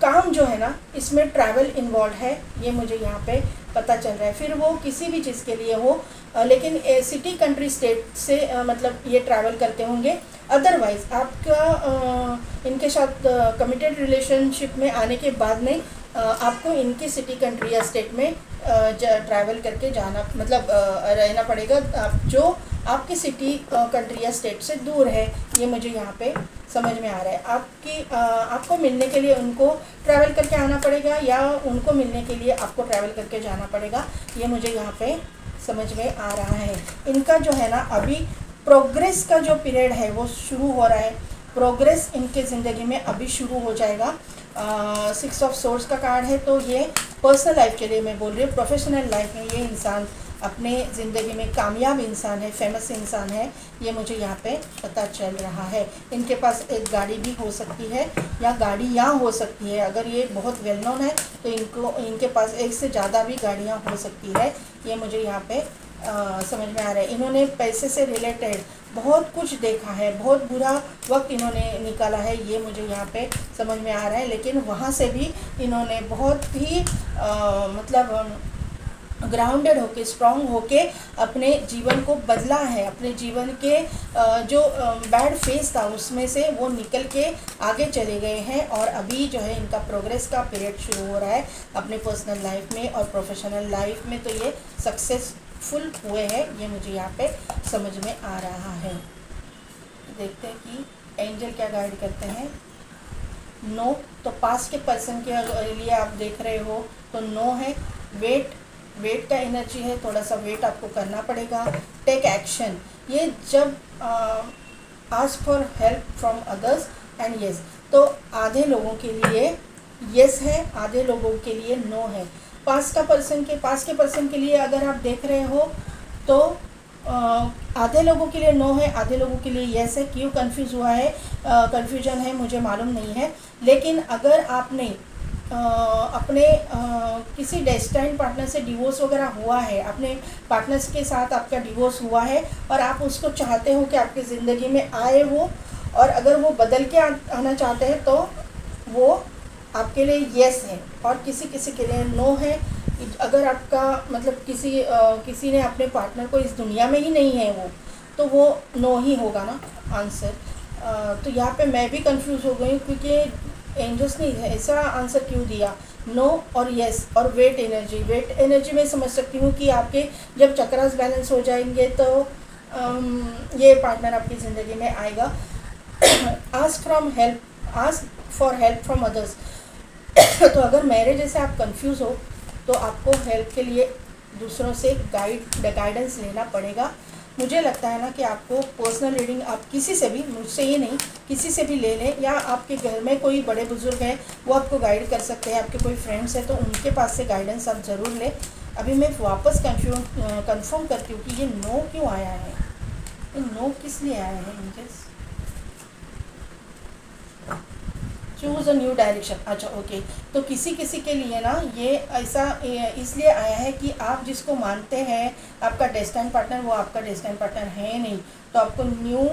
काम मिनिमम जो है ना इसमें ट्रैवल इन्वॉल्व है, ये मुझे यहाँ पे पता चल रहा है। फिर वो किसी भी चीज़ के लिए हो, लेकिन सिटी कंट्री स्टेट से मतलब ये ट्रैवल करते होंगे। अदरवाइज़ आपका इनके साथ कमिटेड रिलेशनशिप में आने के बाद में आपको इनके सिटी कंट्री या स्टेट में ट्रैवल करके जाना मतलब रहना पड़ेगा, आप जो आपकी सिटी कंट्री या स्टेट से दूर है, ये मुझे यहाँ पे समझ में आ रहा है। आपको मिलने के लिए उनको ट्रैवल करके आना पड़ेगा या उनको मिलने के लिए आपको ट्रैवल करके जाना पड़ेगा, ये मुझे यहाँ पे समझ में आ रहा है। इनका जो है ना अभी प्रोग्रेस का जो पीरियड है वो शुरू हो रहा है, प्रोग्रेस इनके ज़िंदगी में अभी शुरू हो जाएगा। 6 ऑफ सोर्स का कार्ड है, तो ये पर्सनल लाइफ के लिए मैं बोल रही हूँ। प्रोफेशनल लाइफ में ये इंसान अपने ज़िंदगी में कामयाब इंसान है, फेमस इंसान है, ये मुझे यहाँ पे पता चल रहा है। इनके पास एक गाड़ी भी हो सकती है या गाड़ियाँ हो सकती है। अगर ये बहुत वेल नोन है तो इनके पास एक से ज़्यादा भी गाड़ियाँ हो सकती है, ये मुझे यहाँ पे समझ में आ रहा है। इन्होंने पैसे से रिलेटेड बहुत कुछ देखा है, बहुत बुरा वक्त इन्होंने निकाला है, ये मुझे यहाँ पे समझ में आ रहा है। लेकिन वहाँ से भी इन्होंने बहुत ही मतलब ग्राउंडेड होके, स्ट्रॉन्ग होके अपने जीवन को बदला है। अपने जीवन के जो बैड फेस था उसमें से वो निकल के आगे चले गए हैं और अभी जो है इनका प्रोग्रेस का पीरियड शुरू हो रहा है अपने पर्सनल लाइफ में और प्रोफेशनल लाइफ में। तो ये सक्सेसफुल हुए हैं, ये मुझे यहाँ पे समझ में आ रहा है। देखते हैं कि एंजल क्या गाइड करते हैं। नो, तो पास के पर्सन के लिए आप देख रहे हो तो नो है। वेट का एनर्जी है, थोड़ा सा वेट आपको करना पड़ेगा। टेक एक्शन, ये जब ask for help from others and yes, तो आधे लोगों के लिए येस है, आधे लोगों के लिए नो है। पास के पर्सन के लिए अगर आप देख रहे हो तो आधे लोगों के लिए नो है, आधे लोगों के लिए येस है। क्यों कंफ्यूज हुआ है, कंफ्यूजन है, मुझे मालूम नहीं है। लेकिन अगर आपने अपने किसी डेस्टाइन पार्टनर से डिवोर्स वगैरह हुआ है, अपने पार्टनर्स के साथ आपका डिवोर्स हुआ है और आप उसको चाहते हो कि आपकी ज़िंदगी में आए वो, और अगर वो बदल के आना चाहते हैं तो वो आपके लिए येस है और किसी के लिए नो है। अगर आपका मतलब किसी ने अपने पार्टनर को इस दुनिया में ही नहीं है वो, तो वो नो ही होगा ना आंसर। तो यहाँ पे मैं भी कंफ्यूज हो गई क्योंकि एंजल्स ने ऐसा आंसर क्यों दिया, नो और येस। और वेट एनर्जी में समझ सकती हूँ कि आपके जब चक्रास बैलेंस हो जाएंगे तो ये पार्टनर आपकी ज़िंदगी में आएगा। Ask for help from others. तो अगर मेरे जैसे आप कंफ्यूज हो तो आपको हेल्प के लिए दूसरों से गाइडेंस लेना पड़ेगा। मुझे लगता है ना कि आपको पर्सनल रीडिंग आप किसी से भी, मुझसे ही नहीं, किसी से भी ले लें, या आपके घर में कोई बड़े बुजुर्ग हैं वो आपको गाइड कर सकते हैं, आपके कोई फ्रेंड्स हैं तो उनके पास से गाइडेंस आप ज़रूर लें। अभी मैं वापस कंफर्म करती हूँ कि ये नो क्यों आया है, ये नो किस लिए आया है। Angels choose a new direction, अच्छा ओके। तो किसी के लिए ना ये ऐसा इसलिए आया है कि आप जिसको मानते हैं आपका डेस्टाइन पार्टनर, वो आपका डेस्टाइन पार्टनर है नहीं, तो आपको न्यू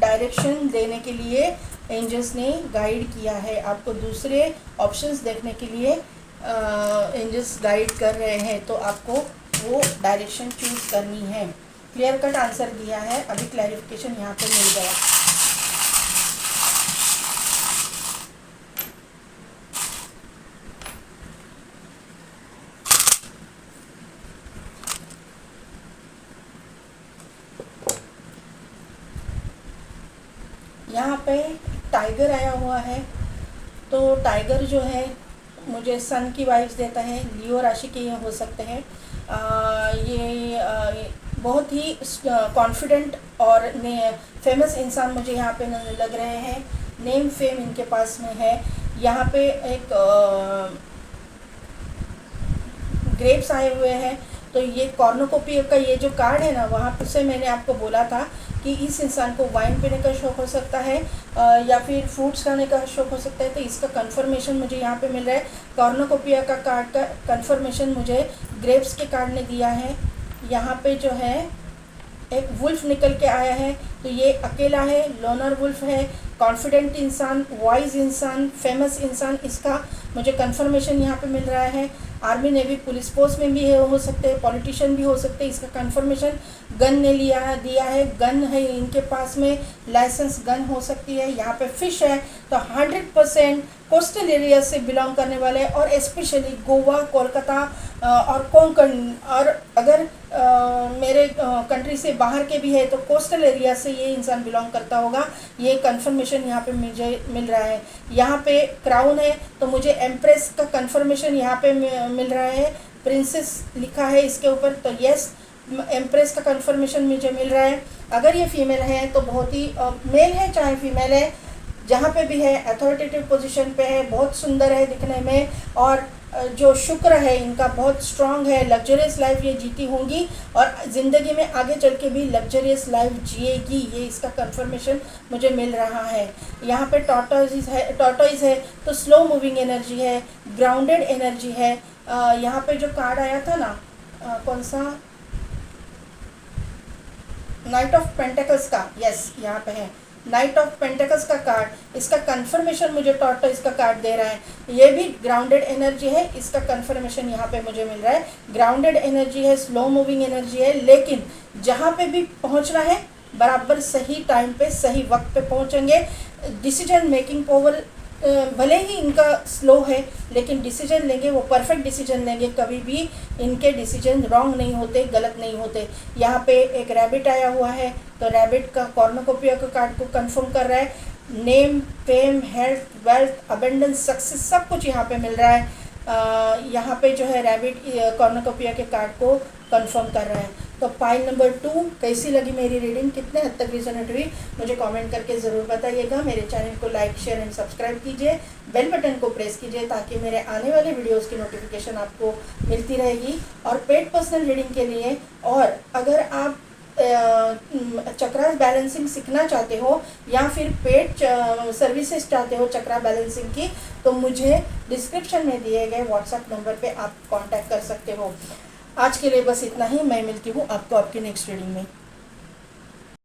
डायरेक्शन देने के लिए एंजल्स ने गाइड किया है। आपको दूसरे ऑप्शंस देखने के लिए एंजल्स गाइड कर रहे हैं, तो आपको वो डायरेक्शन चूज़ करनी है। क्लियर कट आंसर दिया है, अभी क्लैरिफिकेशन यहाँ पर मिल गया। यहाँ पे टाइगर आया हुआ है, तो टाइगर जो है मुझे सन की वाइब्स देता है। लियो राशि के ये हो सकते हैं। ये बहुत ही कॉन्फिडेंट और फेमस इंसान मुझे यहाँ पे लग रहे हैं। नेम फेम इनके पास में है। यहाँ पे एक ग्रेप्स आए हुए हैं, तो ये कॉर्नोकोपिया का ये जो कार्ड है ना, वहाँ से मैंने आपको बोला था कि इस इंसान को वाइन पीने का शौक़ हो सकता है या फिर फ्रूट्स खाने का शौक़ हो सकता है। तो इसका कंफर्मेशन मुझे यहाँ पे मिल रहा है। कॉर्नोकोपिया का कार्ड का कंफर्मेशन मुझे ग्रेप्स के कार्ड ने दिया है। यहाँ पे जो है एक वुल्फ निकल के आया है, तो ये अकेला है, लोनर वुल्फ है, कॉन्फिडेंट इंसान, वाइज इंसान, फेमस इंसान। इसका मुझे कंफर्मेशन यहाँ पे मिल रहा है। आर्मी नेवी पुलिस फोर्स में भी हो सकते हैं, पॉलिटिशियन भी हो सकते हैं, इसका कंफर्मेशन। गन ने दिया है, गन है इनके पास में, लाइसेंस गन हो सकती है। यहाँ पे फिश है, तो 100% कोस्टल एरिया से बिलोंग करने वाले, और स्पेशली गोवा, कोलकाता और कोंकण, और अगर मेरे कंट्री से बाहर के भी है तो कोस्टल एरिया से ये इंसान बिलोंग करता होगा। ये कंफर्मेशन यहाँ पे मुझे मिल रहा है। यहाँ पे क्राउन है, तो मुझे एम्प्रेस का कंफर्मेशन यहाँ पे मिल रहा है। प्रिंसेस लिखा है इसके ऊपर, तो यस, एम्प्रेस का कंफर्मेशन मुझे मिल रहा है। अगर ये फीमेल है तो बहुत ही, मेल है चाहे फीमेल है, जहाँ पे भी है अथॉरिटेटिव पोजीशन पे है, बहुत सुंदर है दिखने में, और जो शुक्र है इनका बहुत स्ट्रांग है। लग्जरियस लाइफ ये जीती होंगी और ज़िंदगी में आगे चल के भी लग्जरियस लाइफ जिएगी, ये इसका कंफर्मेशन मुझे मिल रहा है। यहाँ पे टॉर्टोइज है तो स्लो मूविंग एनर्जी है, ग्राउंडेड एनर्जी है। यहाँ पे जो कार्ड आया था ना, कौन सा, नाइट ऑफ पेंटिकल्स का, यस यहाँ पे है नाइट ऑफ पेंटिकल्स का कार्ड। इसका कंफर्मेशन मुझे टॉर्टोइज का कार्ड दे रहा है। ये भी ग्राउंडेड एनर्जी है, इसका कंफर्मेशन यहाँ पे मुझे मिल रहा है। ग्राउंडेड एनर्जी है, स्लो मूविंग एनर्जी है, लेकिन जहाँ पे भी पहुँचना है बराबर सही टाइम पे सही वक्त पे पहुँचेंगे। डिसीजन मेकिंग पावर भले ही इनका स्लो है, लेकिन डिसीजन लेंगे वो परफेक्ट डिसीजन लेंगे, कभी भी इनके डिसीजन रॉन्ग नहीं होते, गलत नहीं होते। यहाँ पे एक रैबिट आया हुआ है, तो रैबिट का कॉर्नोकोपिया का कार्ड को कंफर्म कर रहा है। Name, fame, health, wealth, abundance, success, सब कुछ यहाँ पे मिल रहा है। यहाँ पे जो है रैबिट कॉर्नोकोपिया के कार्ड को कंफर्म कर रहा है। तो पाइल नंबर 2 कैसी लगी मेरी रीडिंग, कितने हद तक रिजोनेट हुई, मुझे कमेंट करके ज़रूर बताइएगा। मेरे चैनल को लाइक, शेयर एंड सब्सक्राइब कीजिए, बेल बटन को प्रेस कीजिए ताकि मेरे आने वाले वीडियोस की नोटिफिकेशन आपको मिलती रहेगी। और पेड पर्सनल रीडिंग के लिए, और अगर आप चक्रा बैलेंसिंग सीखना चाहते हो या फिर पेड सर्विसेज चाहते हो चक्रा बैलेंसिंग की, तो मुझे डिस्क्रिप्शन में दिए गए व्हाट्सएप नंबर पे आप कांटेक्ट कर सकते हो। आज के लिए बस इतना ही। मैं मिलती हूँ आपको आपकी नेक्स्ट रीडिंग में।